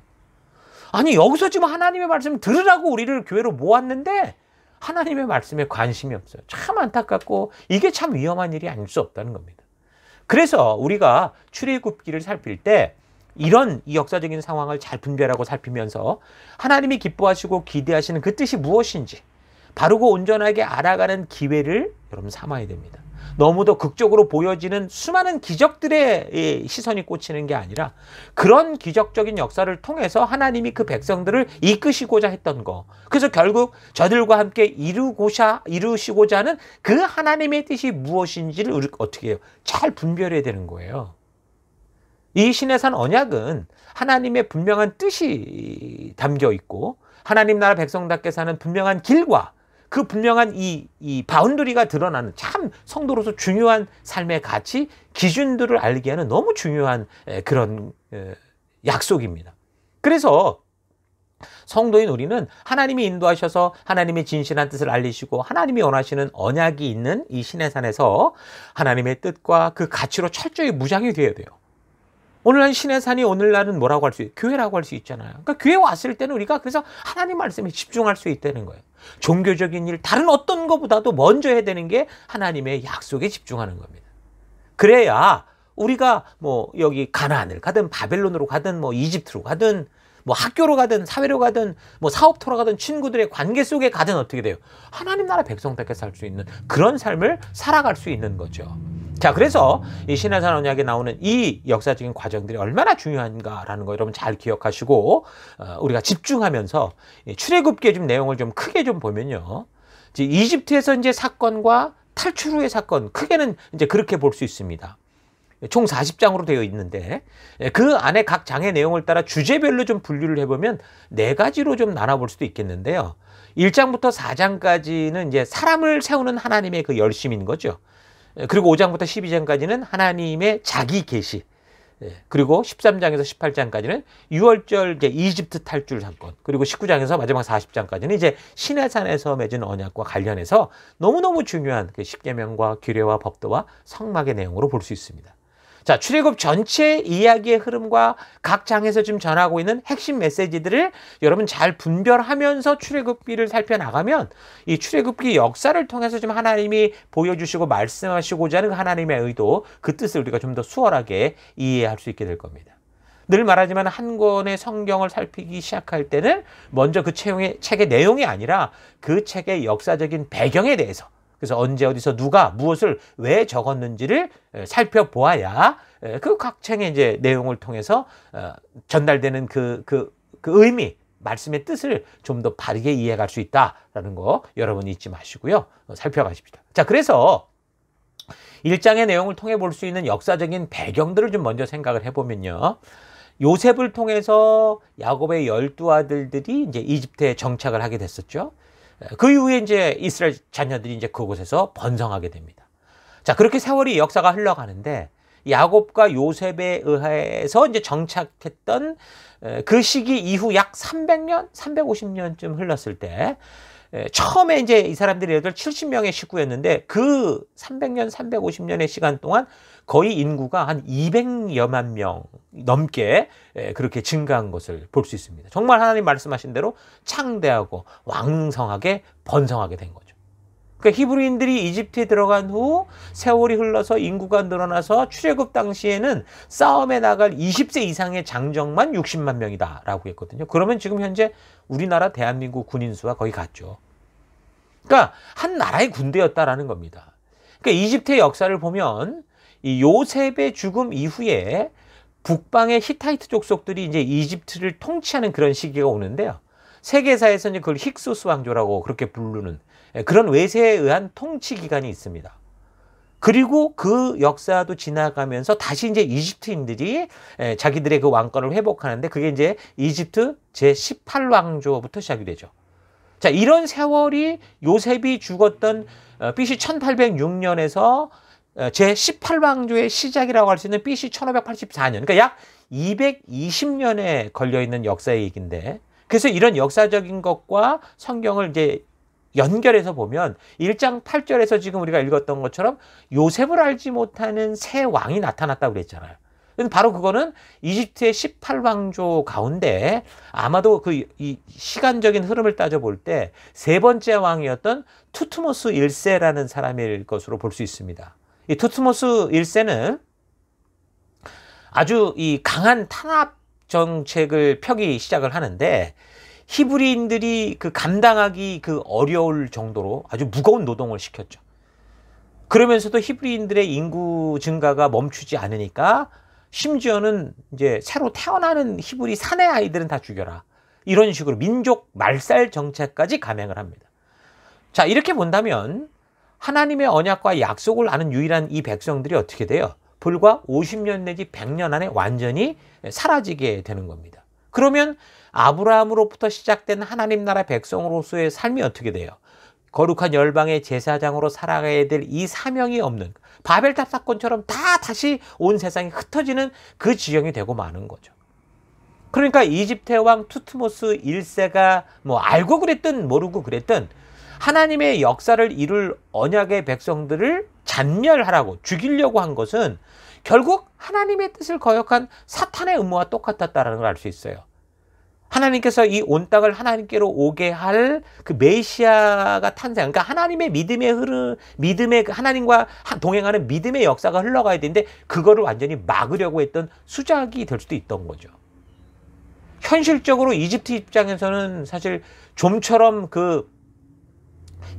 아니, 여기서 지금 하나님의 말씀을 들으라고 우리를 교회로 모았는데 하나님의 말씀에 관심이 없어요. 참 안타깝고 이게 참 위험한 일이 아닐 수 없다는 겁니다. 그래서 우리가 출애굽기를 살필 때 이런 이 역사적인 상황을 잘 분별하고 살피면서 하나님이 기뻐하시고 기대하시는 그 뜻이 무엇인지 바르고 온전하게 알아가는 기회를 여러분 삼아야 됩니다. 너무도 극적으로 보여지는 수많은 기적들의 시선이 꽂히는 게 아니라 그런 기적적인 역사를 통해서 하나님이 그 백성들을 이끄시고자 했던 거, 그래서 결국 저들과 함께 이루시고자 하는 그 하나님의 뜻이 무엇인지를 우리가 어떻게 해요? 잘 분별해야 되는 거예요. 이 신의 산 언약은 하나님의 분명한 뜻이 담겨 있고 하나님 나라 백성답게 사는 분명한 길과 그 분명한 이 바운더리가 드러나는 참 성도로서 중요한 삶의 가치, 기준들을 알게 하는 너무 중요한 그런 약속입니다. 그래서 성도인 우리는 하나님이 인도하셔서 하나님의 진실한 뜻을 알리시고 하나님이 원하시는 언약이 있는 이 신의 산에서 하나님의 뜻과 그 가치로 철저히 무장이 되어야 돼요. 오늘날 신의 산이 오늘날은 뭐라고 할 수 있어요? 교회라고 할 수 있잖아요. 그러니까 교회 왔을 때는 우리가 그래서 하나님 말씀에 집중할 수 있다는 거예요. 종교적인 일, 다른 어떤 것보다도 먼저 해야 되는 게 하나님의 약속에 집중하는 겁니다. 그래야 우리가 뭐 여기 가나안을 가든 바벨론으로 가든 뭐 이집트로 가든 뭐 학교로 가든 사회로 가든 뭐 사업터로 가든 친구들의 관계 속에 가든 어떻게 돼요? 하나님 나라 백성답게 살 수 있는 그런 삶을 살아갈 수 있는 거죠. 자, 그래서 이 신의 산 언약에 나오는 이 역사적인 과정들이 얼마나 중요한가라는 거 여러분 잘 기억하시고 우리가 집중하면서 출애굽기의 좀 내용을 좀 크게 좀 보면요, 이제 이집트에서 이제 사건과 탈출 후의 사건, 크게는 이제 그렇게 볼 수 있습니다. 총 40장으로 되어 있는데 그 안에 각 장의 내용을 따라 주제별로 좀 분류를 해보면 4가지로 좀 나눠볼 수도 있겠는데요. 1장부터 4장까지는 이제 사람을 세우는 하나님의 그 열심인 거죠. 그리고 5장부터 12장까지는 하나님의 자기 계시, 그리고 13장에서 18장까지는 유월절 이제 이집트 탈출 사건, 그리고 19장에서 마지막 40장까지는 이제 신의 산에서 맺은 언약과 관련해서 너무너무 중요한 그 십계명과 규례와 법도와 성막의 내용으로 볼 수 있습니다. 자, 출애굽 전체 이야기의 흐름과 각 장에서 지금 전하고 있는 핵심 메시지들을 여러분 잘 분별하면서 출애굽기를 살펴나가면 이 출애굽기 역사를 통해서 지금 하나님이 보여주시고 말씀하시고자 하는 하나님의 의도, 그 뜻을 우리가 좀 더 수월하게 이해할 수 있게 될 겁니다. 늘 말하지만 한 권의 성경을 살피기 시작할 때는 먼저 그 책의 내용이 아니라 그 책의 역사적인 배경에 대해서, 그래서 언제 어디서 누가 무엇을 왜 적었는지를 살펴보아야 그 각 책의 이제 내용을 통해서 전달되는 그 의미, 말씀의 뜻을 좀 더 바르게 이해할 수 있다라는 거 여러분 잊지 마시고요. 살펴가십시다. 자, 그래서 1장의 내용을 통해 볼 수 있는 역사적인 배경들을 좀 먼저 생각을 해보면요. 요셉을 통해서 야곱의 12아들들이 이제 이집트에 정착을 하게 됐었죠. 그 이후에 이제 이스라엘 자녀들이 이제 그곳에서 번성하게 됩니다. 자, 그렇게 세월이 역사가 흘러가는데 야곱과 요셉에 의해서 이제 정착했던 그 시기 이후 약 300년, 350년쯤 흘렀을 때 처음에 이제 이 사람들이 70명의 식구였는데 그 300년, 350년의 시간 동안 거의 인구가 한 200여만 명 넘게 그렇게 증가한 것을 볼 수 있습니다. 정말 하나님 말씀하신 대로 창대하고 왕성하게 번성하게 된 거죠. 그러니까 히브리인들이 이집트에 들어간 후 세월이 흘러서 인구가 늘어나서 출애굽 당시에는 싸움에 나갈 20세 이상의 장정만 60만 명이다라고 했거든요. 그러면 지금 현재 우리나라 대한민국 군인 수가 거의 같죠. 그러니까 한 나라의 군대였다라는 겁니다. 그러니까 이집트의 역사를 보면 이 요셉의 죽음 이후에 북방의 히타이트 족속들이 이제 이집트를 통치하는 그런 시기가 오는데요. 세계사에서 이제 그걸 힉소스 왕조라고 그렇게 부르는 그런 외세에 의한 통치 기간이 있습니다. 그리고 그 역사도 지나가면서 다시 이제 이집트인들이 자기들의 그 왕권을 회복하는데 그게 이제 이집트 제18왕조부터 시작이 되죠. 자, 이런 세월이 요셉이 죽었던 BC 1806년에서 제18왕조의 시작이라고 할 수 있는 BC 1584년, 그러니까 약 220년에 걸려있는 역사의 얘기인데, 그래서 이런 역사적인 것과 성경을 이제 연결해서 보면 1장 8절에서 지금 우리가 읽었던 것처럼 요셉을 알지 못하는 새 왕이 나타났다고 그랬잖아요. 바로 그거는 이집트의 18왕조 가운데 아마도 이 시간적인 흐름을 따져볼 때 세 번째 왕이었던 투트모스 1세라는 사람일 것으로 볼 수 있습니다. 이 투트모스 1세는 아주 이 강한 탄압 정책을 펴기 시작을 하는데 히브리인들이 그 감당하기 그 어려울 정도로 아주 무거운 노동을 시켰죠. 그러면서도 히브리인들의 인구 증가가 멈추지 않으니까 심지어는 이제 새로 태어나는 히브리 사내 아이들은 다 죽여라. 이런 식으로 민족 말살 정책까지 감행을 합니다. 자, 이렇게 본다면 하나님의 언약과 약속을 아는 유일한 이 백성들이 어떻게 돼요? 불과 50년 내지 100년 안에 완전히 사라지게 되는 겁니다. 그러면 아브라함으로부터 시작된 하나님 나라 백성으로서의 삶이 어떻게 돼요? 거룩한 열방의 제사장으로 살아가야 될 이 사명이 없는 바벨탑 사건처럼 다 다시 온 세상이 흩어지는 그 지경이 되고 마는 거죠. 그러니까 이집트의 왕 투트모스 1세가 뭐 알고 그랬든 모르고 그랬든 하나님의 역사를 이룰 언약의 백성들을 잔멸하라고 죽이려고 한 것은 결국 하나님의 뜻을 거역한 사탄의 음모와 똑같았다는 걸 알 수 있어요. 하나님께서 이 온 땅을 하나님께로 오게 할 그 메시아가 탄생, 그러니까 하나님의 믿음의 하나님과 동행하는 믿음의 역사가 흘러가야 되는데 그거를 완전히 막으려고 했던 수작이 될 수도 있던 거죠. 현실적으로 이집트 입장에서는 사실 좀처럼 그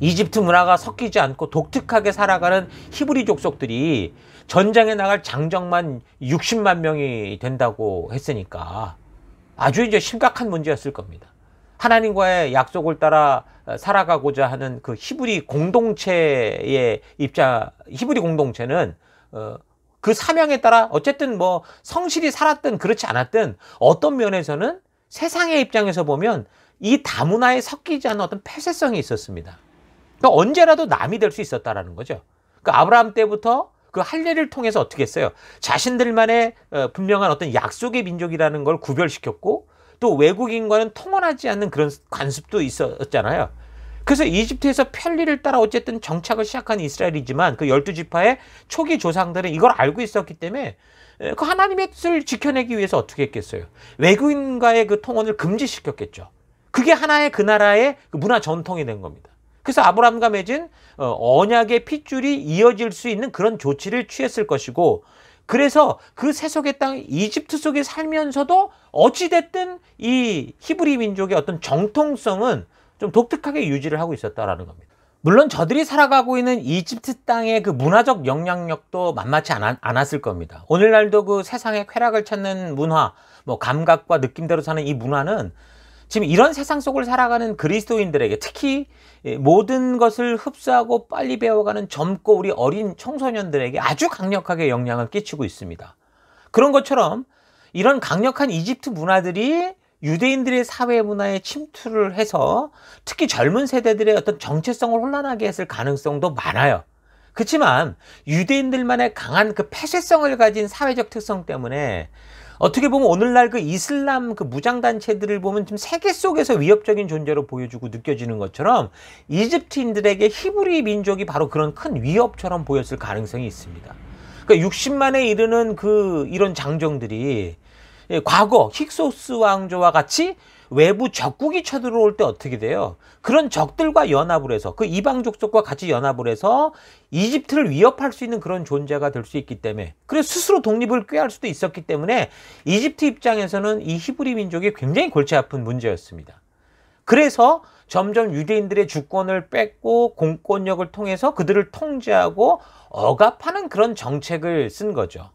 이집트 문화가 섞이지 않고 독특하게 살아가는 히브리 족속들이 전장에 나갈 장정만 60만 명이 된다고 했으니까 아주 이제 심각한 문제였을 겁니다. 하나님과의 약속을 따라 살아가고자 하는 그 히브리 공동체의 히브리 공동체는 그 사명에 따라 어쨌든 뭐 성실히 살았든 그렇지 않았든 어떤 면에서는 세상의 입장에서 보면 이 다문화에 섞이지 않은 어떤 폐쇄성이 있었습니다. 그러니까 언제라도 남이 될 수 있었다라는 거죠. 그러니까 아브라함 때부터 그 할례를 통해서 어떻게 했어요? 자신들만의 분명한 어떤 약속의 민족이라는 걸 구별시켰고 또 외국인과는 통혼하지 않는 그런 관습도 있었잖아요. 그래서 이집트에서 편리를 따라 어쨌든 정착을 시작한 이스라엘이지만 그 12지파의 초기 조상들은 이걸 알고 있었기 때문에 그 하나님의 뜻을 지켜내기 위해서 어떻게 했겠어요? 외국인과의 그 통혼을 금지시켰겠죠. 그게 하나의 그 나라의 그 문화 전통이 된 겁니다. 그래서 아브라함과 맺은 언약의 핏줄이 이어질 수 있는 그런 조치를 취했을 것이고, 그래서 그 세속의 땅 이집트 속에 살면서도 어찌됐든 이 히브리 민족의 어떤 정통성은 좀 독특하게 유지를 하고 있었다라는 겁니다. 물론 저들이 살아가고 있는 이집트 땅의 그 문화적 영향력도 만만치 않았을 겁니다. 오늘날도 그 세상의 쾌락을 찾는 문화, 뭐 감각과 느낌대로 사는 이 문화는 지금 이런 세상 속을 살아가는 그리스도인들에게, 특히 모든 것을 흡수하고 빨리 배워가는 젊고 우리 어린 청소년들에게 아주 강력하게 영향을 끼치고 있습니다. 그런 것처럼 이런 강력한 이집트 문화들이 유대인들의 사회 문화에 침투를 해서 특히 젊은 세대들의 어떤 정체성을 혼란하게 했을 가능성도 많아요. 그렇지만 유대인들만의 강한 그 폐쇄성을 가진 사회적 특성 때문에 어떻게 보면 오늘날 그 이슬람 그 무장단체들을 보면 지금 세계 속에서 위협적인 존재로 보여주고 느껴지는 것처럼 이집트인들에게 히브리 민족이 바로 그런 큰 위협처럼 보였을 가능성이 있습니다. 그러니까 60만에 이르는 이런 장정들이 과거 힉소스 왕조와 같이 외부 적국이 쳐들어올 때 어떻게 돼요? 그런 적들과 연합을 해서 그 이방 족속과 같이 연합을 해서 이집트를 위협할 수 있는 그런 존재가 될 수 있기 때문에, 그래서 스스로 독립을 꾀할 수도 있었기 때문에 이집트 입장에서는 이 히브리 민족이 굉장히 골치 아픈 문제였습니다. 그래서 점점 유대인들의 주권을 뺏고 공권력을 통해서 그들을 통제하고 억압하는 그런 정책을 쓴 거죠.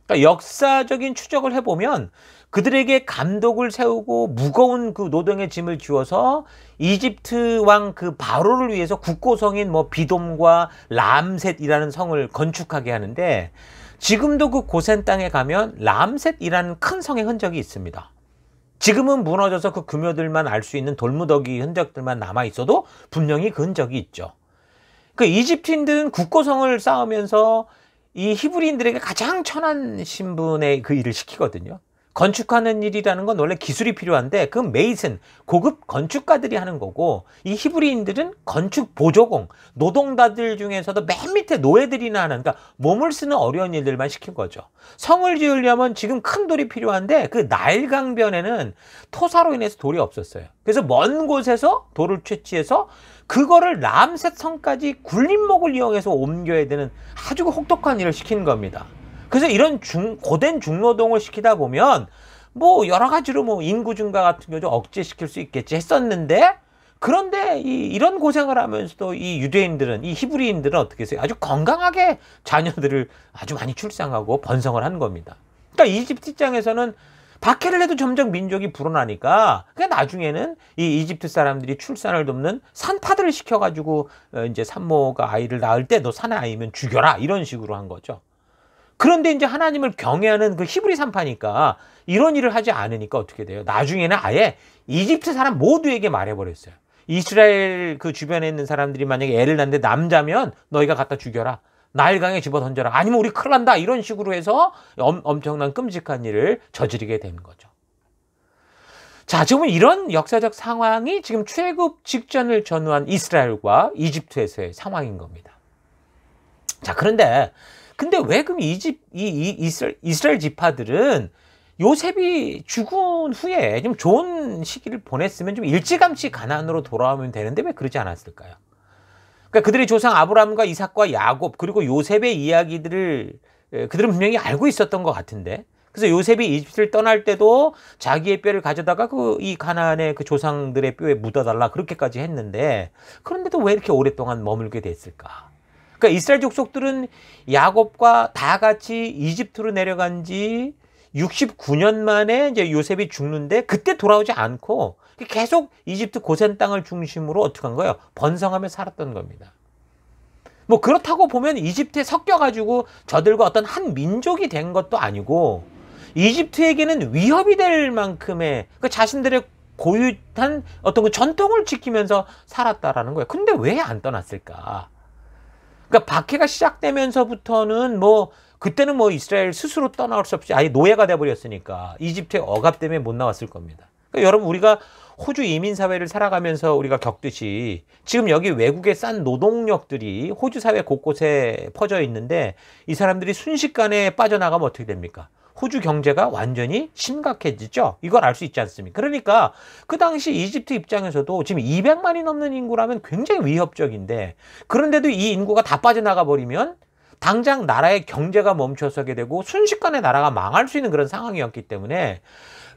그러니까 역사적인 추적을 해보면 그들에게 감독을 세우고 무거운 그 노동의 짐을 지워서 이집트 왕 그 바로를 위해서 국고성인 뭐 비돔과 람셋이라는 성을 건축하게 하는데, 지금도 그 고센 땅에 가면 람셋이라는 큰 성의 흔적이 있습니다. 지금은 무너져서 그 금요들만 알 수 있는 돌무더기 흔적들만 남아 있어도 분명히 그 흔적이 있죠. 그 이집트인들은 국고성을 쌓으면서 이 히브리인들에게 가장 천한 신분의 그 일을 시키거든요. 건축하는 일이라는 건 원래 기술이 필요한데 그 메이슨, 고급 건축가들이 하는 거고, 이 히브리인들은 건축 보조공, 노동자들 중에서도 맨 밑에 노예들이나 하는, 그러니까 몸을 쓰는 어려운 일들만 시킨 거죠. 성을 지으려면 지금 큰 돌이 필요한데 그 나일 강변에는 토사로 인해서 돌이 없었어요. 그래서 먼 곳에서 돌을 채취해서 그거를 람셋 성까지 굴림목을 이용해서 옮겨야 되는 아주 혹독한 일을 시킨 겁니다. 그래서 이런 고된 중노동을 시키다 보면 뭐 여러 가지로 뭐 인구 증가 같은 경우도 억제시킬 수 있겠지 했었는데, 그런데 이런 고생을 하면서도 이 유대인들은, 이 히브리인들은 어떻게 했어요? 아주 건강하게 자녀들을 아주 많이 출산하고 번성을 한 겁니다. 그러니까 이집트 입장에서는 박해를 해도 점점 민족이 불어나니까 그냥 나중에는 이 이집트 사람들이 출산을 돕는 산파들을 시켜가지고 이제 산모가 아이를 낳을 때 너 산의 아이면 죽여라, 이런 식으로 한 거죠. 그런데 이제 하나님을 경외하는 그 히브리 산파니까 이런 일을 하지 않으니까 어떻게 돼요? 나중에는 아예 이집트 사람 모두에게 말해버렸어요. 이스라엘 그 주변에 있는 사람들이 만약에 애를 낳는데 남자면 너희가 갖다 죽여라, 나일강에 집어 던져라, 아니면 우리 큰일 난다, 이런 식으로 해서 엄청난 끔찍한 일을 저지르게 되는 거죠. 자, 지금 이런 역사적 상황이 지금 출애굽 직전을 전후한 이스라엘과 이집트에서의 상황인 겁니다. 자, 근데 왜 그럼 이스라엘 지파들은 요셉이 죽은 후에 좀 좋은 시기를 보냈으면 좀 일찌감치 가나안으로 돌아오면 되는데 왜 그러지 않았을까요? 그러니까 그들의 조상 아브라함과 이삭과 야곱, 그리고 요셉의 이야기들을 그들은 분명히 알고 있었던 것 같은데, 그래서 요셉이 이집트를 떠날 때도 자기의 뼈를 가져다가 이 가나안의 그 조상들의 뼈에 묻어달라 그렇게까지 했는데, 그런데도 왜 이렇게 오랫동안 머물게 됐을까? 그러니까 이스라엘 족속들은 야곱과 다 같이 이집트로 내려간 지 69년 만에 이제 요셉이 죽는데 그때 돌아오지 않고 계속 이집트 고센 땅을 중심으로 어떻게 한 거예요? 번성하며 살았던 겁니다. 뭐 그렇다고 보면 이집트에 섞여가지고 저들과 어떤 한 민족이 된 것도 아니고, 이집트에게는 위협이 될 만큼의 그 자신들의 고유한 어떤 그 전통을 지키면서 살았다라는 거예요. 근데 왜 안 떠났을까? 그러니까 박해가 시작되면서부터는 그때는 이스라엘 스스로 떠나올 수 없이 아예 노예가 돼버렸으니까 이집트의 억압 때문에 못 나왔을 겁니다. 그러니까 여러분, 우리가 호주 이민사회를 살아가면서 우리가 겪듯이 지금 여기 외국에 싼 노동력들이 호주 사회 곳곳에 퍼져 있는데 이 사람들이 순식간에 빠져나가면 어떻게 됩니까? 호주 경제가 완전히 심각해지죠. 이걸 알 수 있지 않습니까? 그러니까 그 당시 이집트 입장에서도 지금 200만이 넘는 인구라면 굉장히 위협적인데 그런데도 이 인구가 다 빠져나가 버리면 당장 나라의 경제가 멈춰서게 되고 순식간에 나라가 망할 수 있는 그런 상황이었기 때문에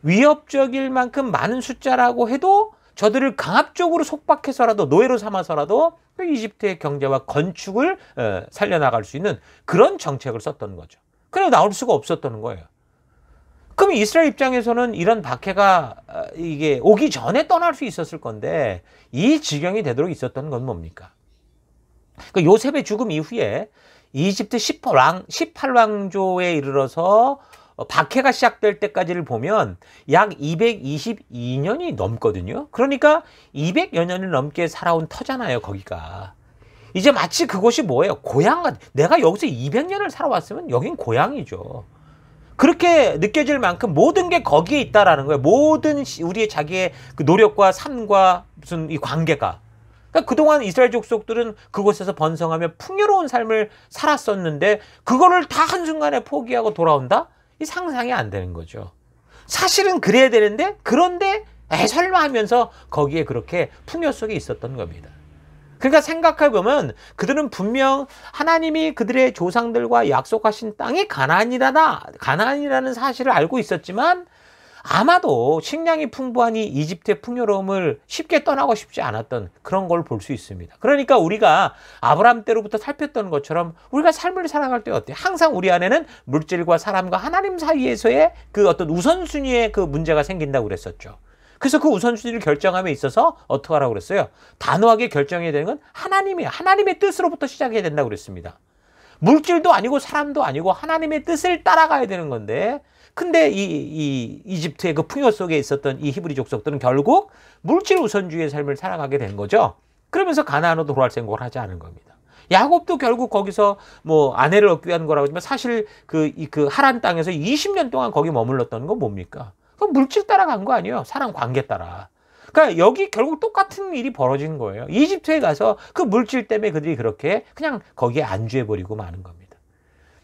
위협적일 만큼 많은 숫자라고 해도 저들을 강압적으로 속박해서라도 노예로 삼아서라도 이집트의 경제와 건축을 살려나갈 수 있는 그런 정책을 썼던 거죠. 그래 나올 수가 없었던 거예요. 그럼 이스라엘 입장에서는 이런 박해가 이게 오기 전에 떠날 수 있었을 건데 이 지경이 되도록 있었던 건 뭡니까? 그 요셉의 죽음 이후에 이집트 18왕조에 이르러서 박해가 시작될 때까지를 보면 약 222년이 넘거든요. 그러니까 200여 년을 넘게 살아온 터잖아요, 거기가. 이제 마치 그곳이 뭐예요? 고향 같아. 내가 여기서 200년을 살아왔으면 여긴 고향이죠. 그렇게 느껴질 만큼 모든 게 거기에 있다라는 거예요. 모든 우리의 자기의 그 노력과 삶과 무슨 이 관계가. 그러니까 그동안 이스라엘 족속들은 그곳에서 번성하며 풍요로운 삶을 살았었는데 그거를 다 한순간에 포기하고 돌아온다? 이 상상이 안 되는 거죠. 사실은 그래야 되는데 그런데 설마 하면서 거기에 그렇게 풍요 속에 있었던 겁니다. 그러니까 생각해보면 그들은 분명 하나님이 그들의 조상들과 약속하신 땅이 가나안이라는 사실을 알고 있었지만 아마도 식량이 풍부한 이 이집트의 풍요로움을 쉽게 떠나고 싶지 않았던 그런 걸 볼 수 있습니다. 그러니까 우리가 아브라함 때로부터 살폈던 것처럼 우리가 삶을 살아갈 때 어때요? 항상 우리 안에는 물질과 사람과 하나님 사이에서의 그 어떤 우선순위의 그 문제가 생긴다고 그랬었죠. 그래서 그 우선순위를 결정함에 있어서 어떻게 하라고 그랬어요? 단호하게 결정해야 되는 건 하나님이에요. 하나님의 뜻으로부터 시작해야 된다고 그랬습니다. 물질도 아니고 사람도 아니고 하나님의 뜻을 따라가야 되는 건데 근데 이 이집트의 그 풍요 속에 있었던 이 히브리 족속들은 결국 물질 우선주의의 삶을 살아가게 된 거죠. 그러면서 가나안으로 돌아갈 생각을 하지 않은 겁니다. 야곱도 결국 거기서 뭐 아내를 얻기 위한 거라고 하지만 사실 그 하란 땅에서 20년 동안 거기 머물렀던 건 뭡니까? 그건 물질 따라간 거 아니에요. 사람 관계 따라. 그러니까 여기 결국 똑같은 일이 벌어진 거예요. 이집트에 가서 그 물질 때문에 그들이 그렇게 그냥 거기에 안주해버리고 마는 겁니다.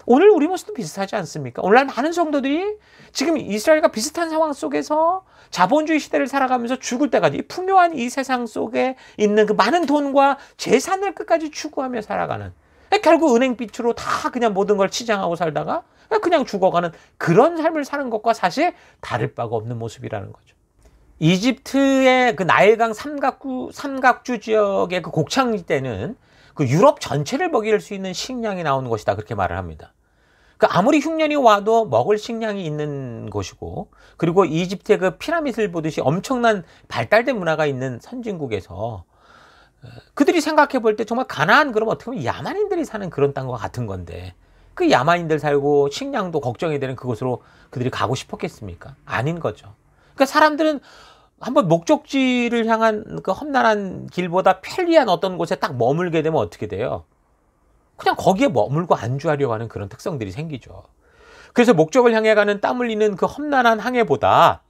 오늘 우리 모습도 비슷하지 않습니까? 오늘날 많은 성도들이 지금 이스라엘과 비슷한 상황 속에서 자본주의 시대를 살아가면서 죽을 때까지 풍요한 이 세상 속에 있는 그 많은 돈과 재산을 끝까지 추구하며 살아가는 결국 은행빛으로 다 그냥 모든 걸 치장하고 살다가 그냥 죽어가는 그런 삶을 사는 것과 사실 다를 바가 없는 모습이라는 거죠. 이집트의 그 나일강 삼각주 지역의 그 곡창 때는 그 유럽 전체를 먹일 수 있는 식량이 나오는 것이다 그렇게 말을 합니다. 그 아무리 흉년이 와도 먹을 식량이 있는 곳이고 그리고 이집트의 그 피라미드를 보듯이 엄청난 발달된 문화가 있는 선진국에서 그들이 생각해 볼 때 정말 가나안 그러면 어떻게 보면 야만인들이 사는 그런 땅과 같은 건데 그 야만인들 살고 식량도 걱정이 되는 그곳으로 그들이 가고 싶었겠습니까? 아닌 거죠. 그러니까 사람들은 한번 목적지를 향한 그 험난한 길보다 편리한 어떤 곳에 딱 머물게 되면 어떻게 돼요? 그냥 거기에 머물고 안주하려고 하는 그런 특성들이 생기죠. 그래서 목적을 향해 가는 땀 흘리는 그 험난한 항해보다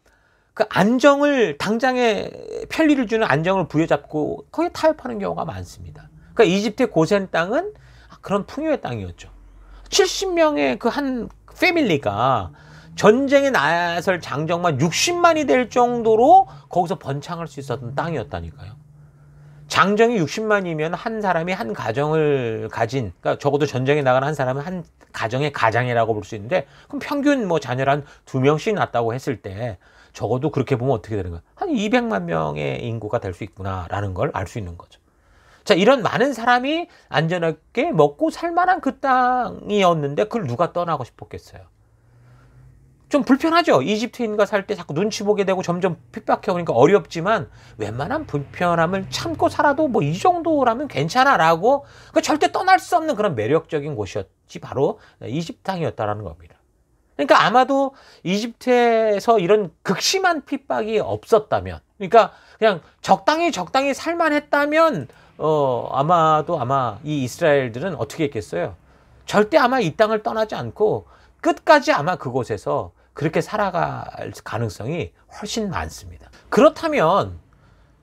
그 안정을 당장에 편리를 주는 안정을 부여잡고 거기에 타협하는 경우가 많습니다. 그러니까 이집트의 고센 땅은 그런 풍요의 땅이었죠. 70명의 그 한 패밀리가 전쟁에 나설 장정만 60만이 될 정도로 거기서 번창할 수 있었던 땅이었다니까요. 장정이 60만이면 한 사람이 한 가정을 가진, 그러니까 적어도 전쟁에 나가는 한 사람은 한 가정의 가장이라고 볼 수 있는데, 그럼 평균 뭐 자녀를 한 2명씩 낳았다고 했을 때, 적어도 그렇게 보면 어떻게 되는 거야? 한 200만 명의 인구가 될 수 있구나라는 걸 알 수 있는 거죠. 자, 이런 많은 사람이 안전하게 먹고 살만한 그 땅이었는데, 그걸 누가 떠나고 싶었겠어요? 좀 불편하죠. 이집트인과 살 때 자꾸 눈치 보게 되고 점점 핍박해 오니까 어렵지만 웬만한 불편함을 참고 살아도 뭐 이 정도라면 괜찮아라고 절대 떠날 수 없는 그런 매력적인 곳이었지 바로 이집트 땅이었다라는 겁니다. 그러니까 아마도 이집트에서 이런 극심한 핍박이 없었다면, 그러니까 그냥 적당히 살만했다면 아마 이 이스라엘들은 어떻게 했겠어요? 절대 아마 이 땅을 떠나지 않고 끝까지 아마 그곳에서 그렇게 살아갈 가능성이 훨씬 많습니다. 그렇다면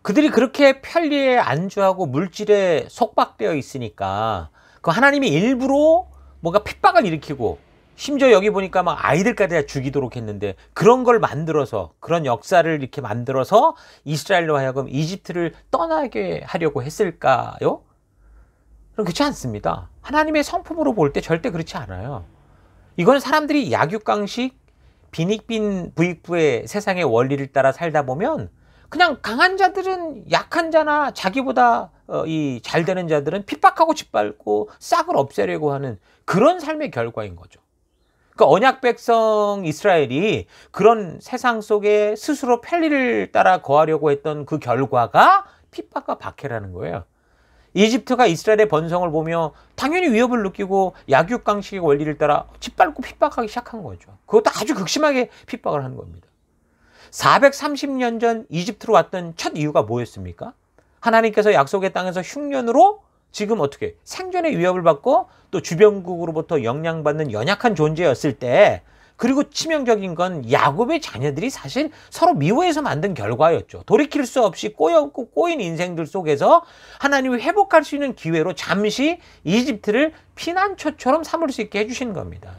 그들이 그렇게 편리에 안주하고 물질에 속박되어 있으니까 그 하나님이 일부러 뭔가 핍박을 일으키고 심지어 여기 보니까 막 아이들까지 다 죽이도록 했는데 그런 걸 만들어서 그런 역사를 이렇게 만들어서 이스라엘로 하여금 이집트를 떠나게 하려고 했을까요? 그렇지 않습니다. 하나님의 성품으로 볼 때 절대 그렇지 않아요. 이건 사람들이 약육강식 빈익빈 부익부의 세상의 원리를 따라 살다 보면 그냥 강한 자들은 약한 자나 자기보다 이 잘 되는 자들은 핍박하고 짓밟고 싹을 없애려고 하는 그런 삶의 결과인 거죠. 그러니까 언약 백성 이스라엘이 그런 세상 속에 스스로 편리를 따라 거하려고 했던 그 결과가 핍박과 박해라는 거예요. 이집트가 이스라엘의 번성을 보며 당연히 위협을 느끼고 약육강식의 원리를 따라 짓밟고 핍박하기 시작한 거죠. 그것도 아주 극심하게 핍박을 하는 겁니다. 430년 전 이집트로 왔던 첫 이유가 뭐였습니까? 하나님께서 약속의 땅에서 흉년으로 지금 어떻게 생존의 위협을 받고 또 주변국으로부터 영향받는 연약한 존재였을 때, 그리고 치명적인 건 야곱의 자녀들이 사실 서로 미워해서 만든 결과였죠. 돌이킬 수 없이 꼬인 인생들 속에서 하나님이 회복할 수 있는 기회로 잠시 이집트를 피난처처럼 삼을 수 있게 해주신 겁니다.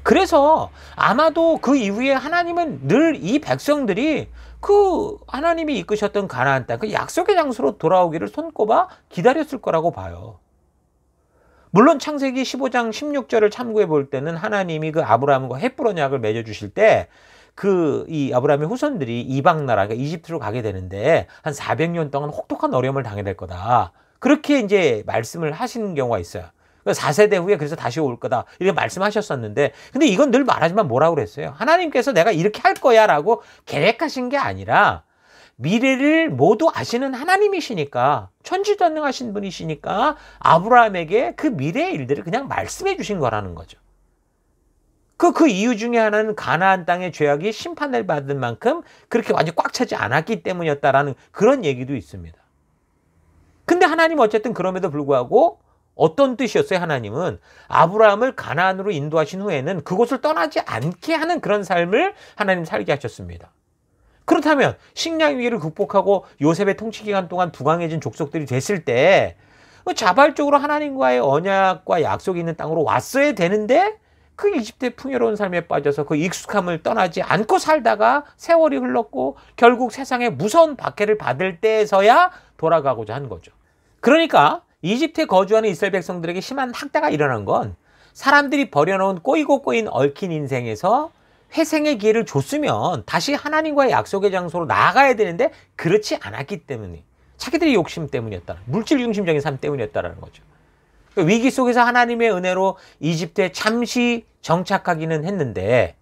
그래서 아마도 그 이후에 하나님은 늘 이 백성들이 그 하나님이 이끄셨던 가나안 땅, 그 약속의 장소로 돌아오기를 손꼽아 기다렸을 거라고 봐요. 물론 창세기 15장 16절을 참고해 볼 때는 하나님이 그 아브라함과 헷불 언약을 맺어 주실 때 이 아브라함의 후손들이 이방 나라, 그러니까 이집트로 가게 되는데 한 400년 동안 혹독한 어려움을 당해야 될 거다. 그렇게 이제 말씀을 하신 경우가 있어요. 4세대 후에 그래서 다시 올 거다 이렇게 말씀하셨었는데, 근데 이건 늘 말하지만 뭐라고 그랬어요? 하나님께서 내가 이렇게 할 거야 라고 계획하신 게 아니라 미래를 모두 아시는 하나님이시니까, 천지전능하신 분이시니까 아브라함에게 그 미래의 일들을 그냥 말씀해 주신 거라는 거죠. 그 이유 중에 하나는 가나안 땅의 죄악이 심판을 받은 만큼 그렇게 완전히 꽉 차지 않았기 때문이었다라는 그런 얘기도 있습니다. 근데 하나님 어쨌든 그럼에도 불구하고 어떤 뜻이었어요? 하나님은 아브라함을 가나안으로 인도하신 후에는 그곳을 떠나지 않게 하는 그런 삶을 하나님 살게 하셨습니다. 그렇다면 식량 위기를 극복하고 요셉의 통치 기간 동안 부강해진 족속들이 됐을 때 자발적으로 하나님과의 언약과 약속이 있는 땅으로 왔어야 되는데 그 이집트의 풍요로운 삶에 빠져서 그 익숙함을 떠나지 않고 살다가 세월이 흘렀고 결국 세상에 무서운 박해를 받을 때에서야 돌아가고자 한 거죠. 그러니까 이집트에 거주하는 이스라엘 백성들에게 심한 학대가 일어난 건 사람들이 버려놓은 꼬이고 꼬인 얽힌 인생에서 회생의 기회를 줬으면 다시 하나님과의 약속의 장소로 나아가야 되는데 그렇지 않았기 때문에, 자기들의 욕심 때문이었다, 물질 중심적인 삶 때문이었다는 거죠. 위기 속에서 하나님의 은혜로 이집트에 잠시 정착하기는 했는데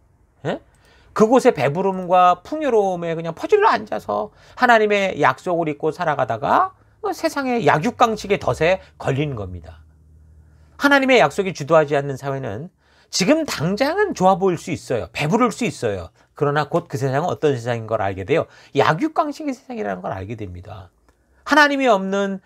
그곳의 배부름과 풍요로움에 그냥 퍼질러 앉아서 하나님의 약속을 잊고 살아가다가 세상의 약육강식의 덫에 걸린 겁니다. 하나님의 약속이 주도하지 않는 사회는 지금 당장은 좋아 보일 수 있어요. 배부를 수 있어요. 그러나 곧 그 세상은 어떤 세상인 걸 알게 돼요. 약육강식의 세상이라는 걸 알게 됩니다. 하나님이 없는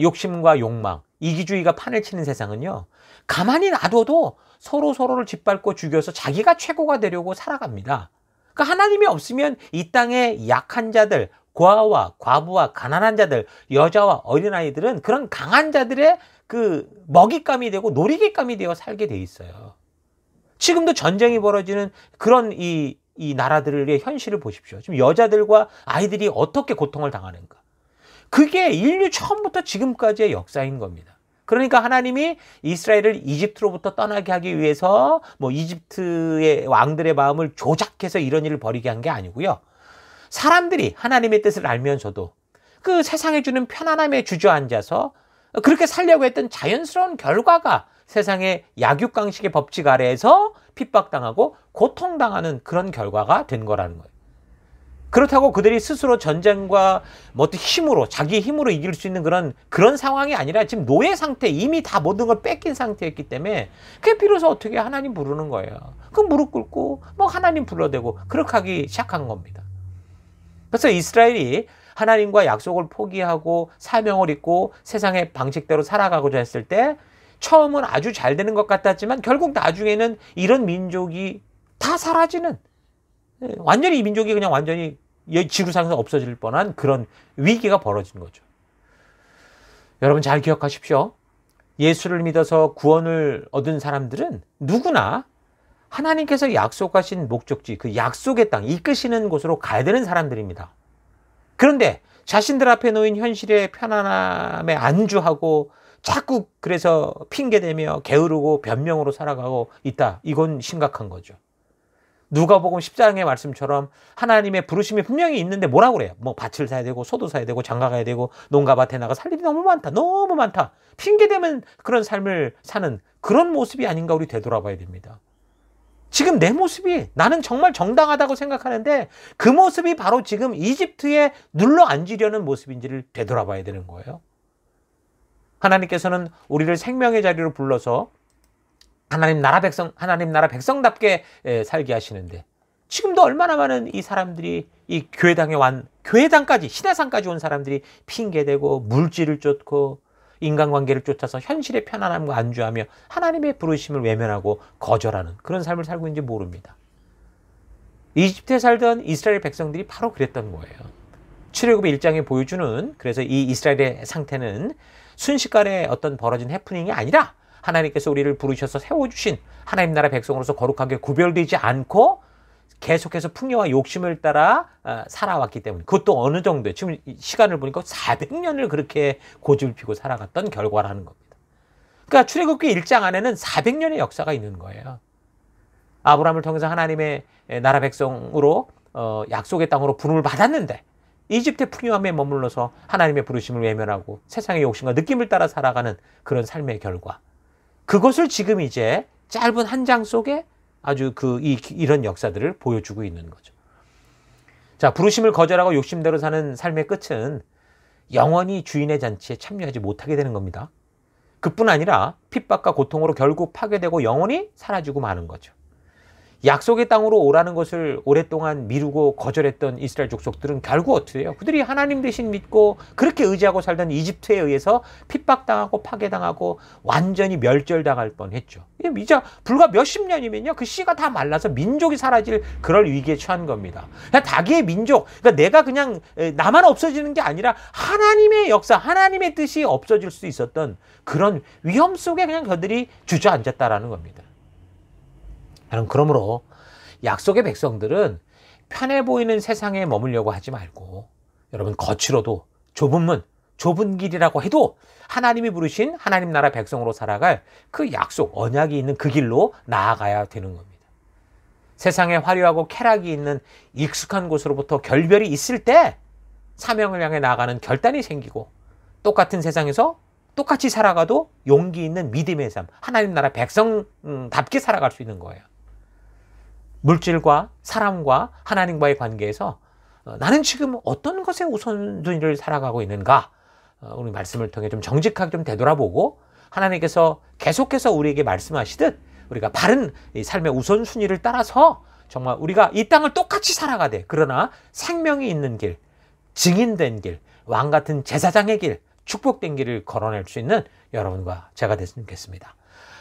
욕심과 욕망, 이기주의가 판을 치는 세상은요, 가만히 놔둬도 서로를 짓밟고 죽여서 자기가 최고가 되려고 살아갑니다. 그러니까 하나님이 없으면 이 땅의 약한 자들, 고아와 과부와 가난한 자들, 여자와 어린아이들은 그런 강한 자들의 그 먹잇감이 되고 놀이개감이 되어 살게 돼 있어요. 지금도 전쟁이 벌어지는 그런 이 나라들의 현실을 보십시오. 지금 여자들과 아이들이 어떻게 고통을 당하는가. 그게 인류 처음부터 지금까지의 역사인 겁니다. 그러니까 하나님이 이스라엘을 이집트로부터 떠나게 하기 위해서 이집트의 왕들의 마음을 조작해서 이런 일을 벌이게 한 게 아니고요. 사람들이 하나님의 뜻을 알면서도 그 세상에 주는 편안함에 주저앉아서 그렇게 살려고 했던 자연스러운 결과가 세상의 약육강식의 법칙 아래에서 핍박당하고 고통당하는 그런 결과가 된 거라는 거예요. 그렇다고 그들이 스스로 전쟁과 어떤 힘으로, 자기 힘으로 이길 수 있는 그런 상황이 아니라 지금 노예 상태, 이미 다 모든 걸 뺏긴 상태였기 때문에 그게 비로소 어떻게 하나님 부르는 거예요. 그 무릎 꿇고 하나님 불러대고 그렇게 하기 시작한 겁니다. 그래서 이스라엘이 하나님과 약속을 포기하고 사명을 잊고 세상의 방식대로 살아가고자 했을 때 처음은 아주 잘 되는 것 같았지만 결국 나중에는 이런 민족이 다 사라지는, 완전히 이 민족이 그냥 완전히 지구상에서 없어질 뻔한 그런 위기가 벌어진 거죠. 여러분 잘 기억하십시오. 예수를 믿어서 구원을 얻은 사람들은 누구나 하나님께서 약속하신 목적지, 그 약속의 땅, 이끄시는 곳으로 가야 되는 사람들입니다. 그런데 자신들 앞에 놓인 현실의 편안함에 안주하고 자꾸 그래서 핑계대며 게으르고 변명으로 살아가고 있다. 이건 심각한 거죠. 누가복음 10장의 말씀처럼 하나님의 부르심이 분명히 있는데 뭐라고 그래요? 뭐 밭을 사야 되고 소도 사야 되고 장가 가야 되고 농가 밭에 나가 살 일이 너무 많다. 너무 많다. 핑계대면 그런 삶을 사는 그런 모습이 아닌가 우리 되돌아봐야 됩니다. 지금 내 모습이 나는 정말 정당하다고 생각하는데 그 모습이 바로 지금 이집트에 눌러 앉으려는 모습인지를 되돌아봐야 되는 거예요. 하나님께서는 우리를 생명의 자리로 불러서 하나님 나라 백성답게 살게 하시는데 지금도 얼마나 많은 이 사람들이 이 교회당까지 시내산까지 온 사람들이 핑계대고 물질을 쫓고 인간관계를 쫓아서 현실의 편안함과 안주하며 하나님의 부르심을 외면하고 거절하는 그런 삶을 살고 있는지 모릅니다. 이집트에 살던 이스라엘 백성들이 바로 그랬던 거예요. 출애굽의 1장에 보여주는 그래서 이 이스라엘의 상태는 순식간에 어떤 벌어진 해프닝이 아니라 하나님께서 우리를 부르셔서 세워주신 하나님 나라 백성으로서 거룩하게 구별되지 않고 계속해서 풍요와 욕심을 따라 살아왔기 때문에 그것도 어느 정도에 지금 시간을 보니까 400년을 그렇게 고집을 피고 살아갔던 결과라는 겁니다. 그러니까 출애굽기 1장 안에는 400년의 역사가 있는 거예요. 아브라함을 통해서 하나님의 나라 백성으로 약속의 땅으로 부름을 받았는데 이집트의 풍요함에 머물러서 하나님의 부르심을 외면하고 세상의 욕심과 느낌을 따라 살아가는 그런 삶의 결과. 그것을 지금 이제 짧은 한 장 속에 아주 이런 역사들을 보여주고 있는 거죠. 자, 부르심을 거절하고 욕심대로 사는 삶의 끝은 영원히 주인의 잔치에 참여하지 못하게 되는 겁니다. 그뿐 아니라 핍박과 고통으로 결국 파괴되고 영원히 사라지고 마는 거죠. 약속의 땅으로 오라는 것을 오랫동안 미루고 거절했던 이스라엘 족속들은 결국 어떻게 해요? 그들이 하나님 대신 믿고 그렇게 의지하고 살던 이집트에 의해서 핍박당하고 파괴당하고 완전히 멸절당할 뻔했죠. 이제 불과 몇십 년이면요 그 씨가 다 말라서 민족이 사라질 그럴 위기에 처한 겁니다. 그러니까 자기의 민족, 그러니까 내가 그냥 나만 없어지는 게 아니라 하나님의 역사, 하나님의 뜻이 없어질 수 있었던 그런 위험 속에 그냥 그들이 주저앉았다라는 겁니다. 그러므로 약속의 백성들은 편해 보이는 세상에 머물려고 하지 말고 여러분 거칠어도 좁은 문, 좁은 길이라고 해도 하나님이 부르신 하나님 나라 백성으로 살아갈 그 약속, 언약이 있는 그 길로 나아가야 되는 겁니다. 세상에 화려하고 쾌락이 있는 익숙한 곳으로부터 결별이 있을 때 사명을 향해 나아가는 결단이 생기고 똑같은 세상에서 똑같이 살아가도 용기 있는 믿음의 삶, 하나님 나라 백성답게 살아갈 수 있는 거예요. 물질과 사람과 하나님과의 관계에서 나는 지금 어떤 것에 우선순위를 살아가고 있는가? 오늘 말씀을 통해 좀 정직하게 좀 되돌아보고 하나님께서 계속해서 우리에게 말씀하시듯 우리가 바른 이 삶의 우선순위를 따라서 정말 우리가 이 땅을 똑같이 살아가되 그러나 생명이 있는 길, 증인된 길, 왕같은 제사장의 길, 축복된 길을 걸어낼 수 있는 여러분과 제가 됐으면 좋겠습니다.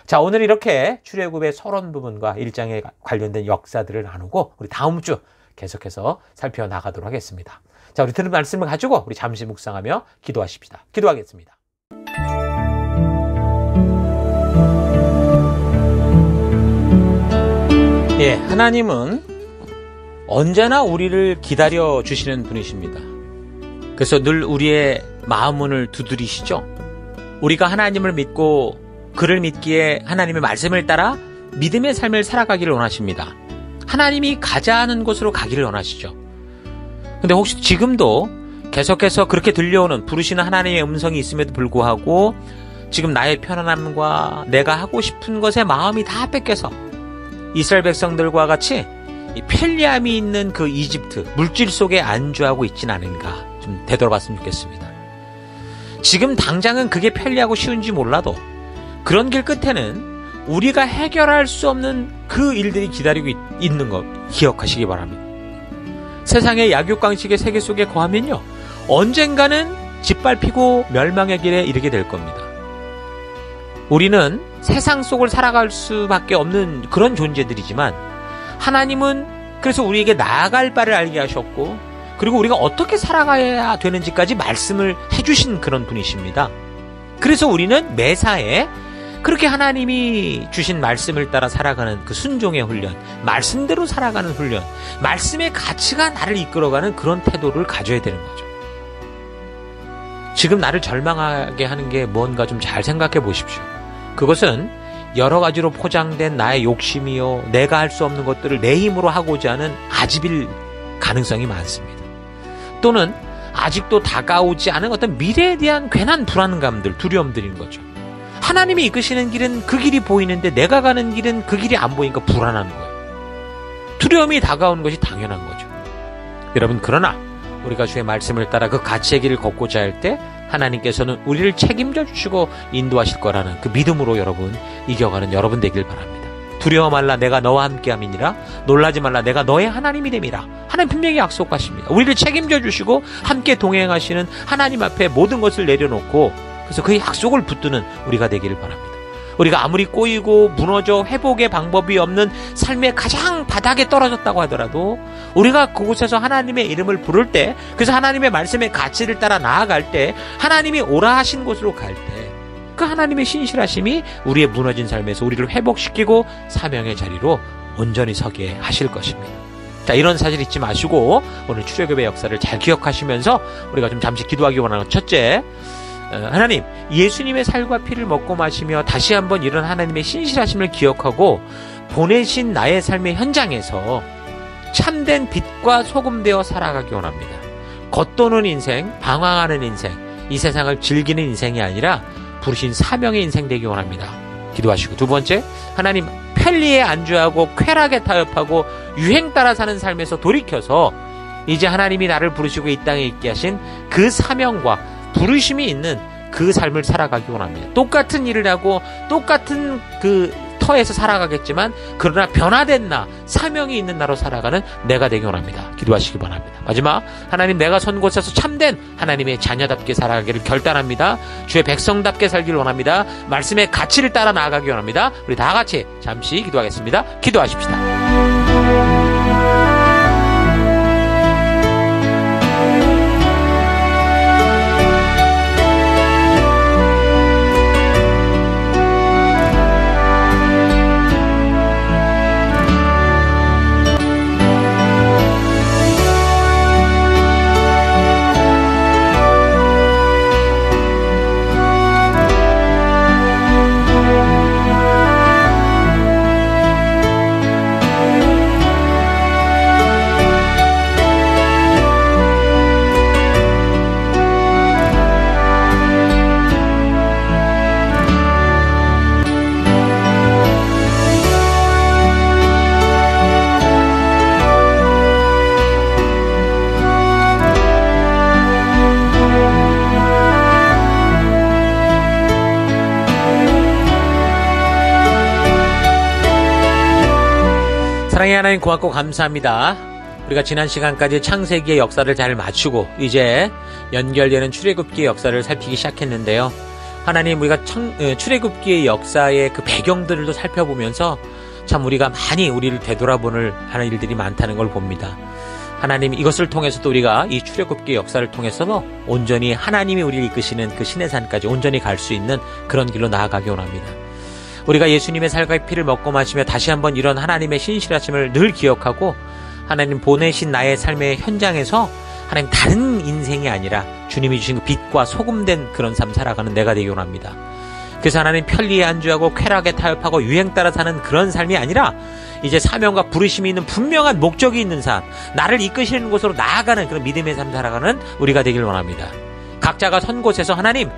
자, 오늘 이렇게 출애굽의 서론 부분과 1장에 관련된 역사들을 나누고 우리 다음 주 계속해서 살펴나가도록 하겠습니다. 자, 우리 들은 말씀을 가지고 우리 잠시 묵상하며 기도하십시다. 기도하겠습니다. 예, 하나님은 언제나 우리를 기다려 주시는 분이십니다. 그래서 늘 우리의 마음문을 두드리시죠. 우리가 하나님을 믿고 그를 믿기에 하나님의 말씀을 따라 믿음의 삶을 살아가기를 원하십니다. 하나님이 가자 하는 곳으로 가기를 원하시죠. 근데 혹시 지금도 계속해서 그렇게 들려오는 부르시는 하나님의 음성이 있음에도 불구하고 지금 나의 편안함과 내가 하고 싶은 것에 마음이 다 뺏겨서 이스라엘 백성들과 같이 이 편리함이 있는 그 이집트 물질 속에 안주하고 있진 않은가 좀 되돌아봤으면 좋겠습니다. 지금 당장은 그게 편리하고 쉬운지 몰라도 그런 길 끝에는 우리가 해결할 수 없는 그 일들이 기다리고 있는 것 기억하시기 바랍니다. 세상의 약육강식의 세계 속에 거하면요 언젠가는 짓밟히고 멸망의 길에 이르게 될 겁니다. 우리는 세상 속을 살아갈 수밖에 없는 그런 존재들이지만 하나님은 그래서 우리에게 나아갈 바를 알게 하셨고, 그리고 우리가 어떻게 살아가야 되는지까지 말씀을 해주신 그런 분이십니다. 그래서 우리는 매사에 그렇게 하나님이 주신 말씀을 따라 살아가는 그 순종의 훈련, 말씀대로 살아가는 훈련, 말씀의 가치가 나를 이끌어가는 그런 태도를 가져야 되는 거죠. 지금 나를 절망하게 하는 게 뭔가 좀 잘 생각해 보십시오. 그것은 여러 가지로 포장된 나의 욕심이요, 내가 할 수 없는 것들을 내 힘으로 하고자 하는 아집일 가능성이 많습니다. 또는 아직도 다가오지 않은 어떤 미래에 대한 괜한 불안감들, 두려움들인 거죠. 하나님이 이끄시는 길은 그 길이 보이는데 내가 가는 길은 그 길이 안 보이니까 불안한 거예요. 두려움이 다가오는 것이 당연한 거죠. 여러분, 그러나 우리가 주의 말씀을 따라 그 가치의 길을 걷고자 할 때 하나님께서는 우리를 책임져 주시고 인도하실 거라는 그 믿음으로 여러분 이겨가는 여러분 되길 바랍니다. 두려워 말라, 내가 너와 함께함이니라. 놀라지 말라, 내가 너의 하나님이 됨이라. 하나님 분명히 약속하십니다. 우리를 책임져 주시고 함께 동행하시는 하나님 앞에 모든 것을 내려놓고, 그래서 그 약속을 붙드는 우리가 되기를 바랍니다. 우리가 아무리 꼬이고 무너져 회복의 방법이 없는 삶의 가장 바닥에 떨어졌다고 하더라도 우리가 그곳에서 하나님의 이름을 부를 때, 그래서 하나님의 말씀의 가치를 따라 나아갈 때, 하나님이 오라 하신 곳으로 갈 때 그 하나님의 신실하심이 우리의 무너진 삶에서 우리를 회복시키고 사명의 자리로 온전히 서게 하실 것입니다. 자, 이런 사실 잊지 마시고 오늘 출애굽의 역사를 잘 기억하시면서 우리가 좀 잠시 기도하기 원하는 첫째, 하나님, 예수님의 살과 피를 먹고 마시며 다시 한번 이런 하나님의 신실하심을 기억하고 보내신 나의 삶의 현장에서 참된 빛과 소금 되어 살아가기 원합니다. 겉도는 인생, 방황하는 인생, 이 세상을 즐기는 인생이 아니라 부르신 사명의 인생 되기 원합니다. 기도하시고, 두 번째, 하나님, 편리에 안주하고 쾌락에 타협하고 유행 따라 사는 삶에서 돌이켜서 이제 하나님이 나를 부르시고 이 땅에 있게 하신 그 사명과 부르심이 있는 그 삶을 살아가기 원합니다. 똑같은 일을 하고 똑같은 그 터에서 살아가겠지만 그러나 변화된 나, 사명이 있는 나로 살아가는 내가 되기 원합니다. 기도하시기 바랍니다. 마지막, 하나님, 내가 선 곳에서 참된 하나님의 자녀답게 살아가기를 결단합니다. 주의 백성답게 살기를 원합니다. 말씀의 가치를 따라 나아가기 원합니다. 우리 다 같이 잠시 기도하겠습니다. 기도하십시다. 사랑의 하나님, 고맙고 감사합니다. 우리가 지난 시간까지 창세기의 역사를 잘 맞추고 이제 연결되는 출애굽기의 역사를 살피기 시작했는데요. 하나님, 우리가 출애굽기의 역사의 그 배경들도 살펴보면서 참 우리가 많이 우리를 되돌아보는 하는 일들이 많다는 걸 봅니다. 하나님, 이것을 통해서도 우리가 이 출애굽기의 역사를 통해서도 온전히 하나님이 우리를 이끄시는 그 신의 산까지 온전히 갈 수 있는 그런 길로 나아가기 원합니다. 우리가 예수님의 살과 피를 먹고 마시며 다시 한번 이런 하나님의 신실하심을 늘 기억하고 하나님 보내신 나의 삶의 현장에서 하나님 다른 인생이 아니라 주님이 주신 그 빛과 소금된 그런 삶 살아가는 내가 되기 원합니다. 그래서 하나님, 편리에 안주하고 쾌락에 타협하고 유행 따라 사는 그런 삶이 아니라 이제 사명과 부르심이 있는 분명한 목적이 있는 삶, 나를 이끄시는 곳으로 나아가는 그런 믿음의 삶 살아가는 우리가 되길 원합니다. 각자가 선 곳에서 하나님,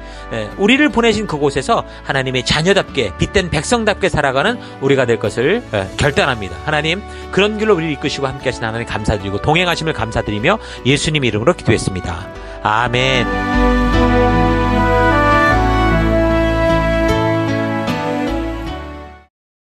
우리를 보내신 그곳에서 하나님의 자녀답게 빛된 백성답게 살아가는 우리가 될 것을 결단합니다. 하나님, 그런 길로 우리를 이끄시고 함께 하신 하나님 감사드리고 동행하심을 감사드리며 예수님 이름으로 기도했습니다. 아멘.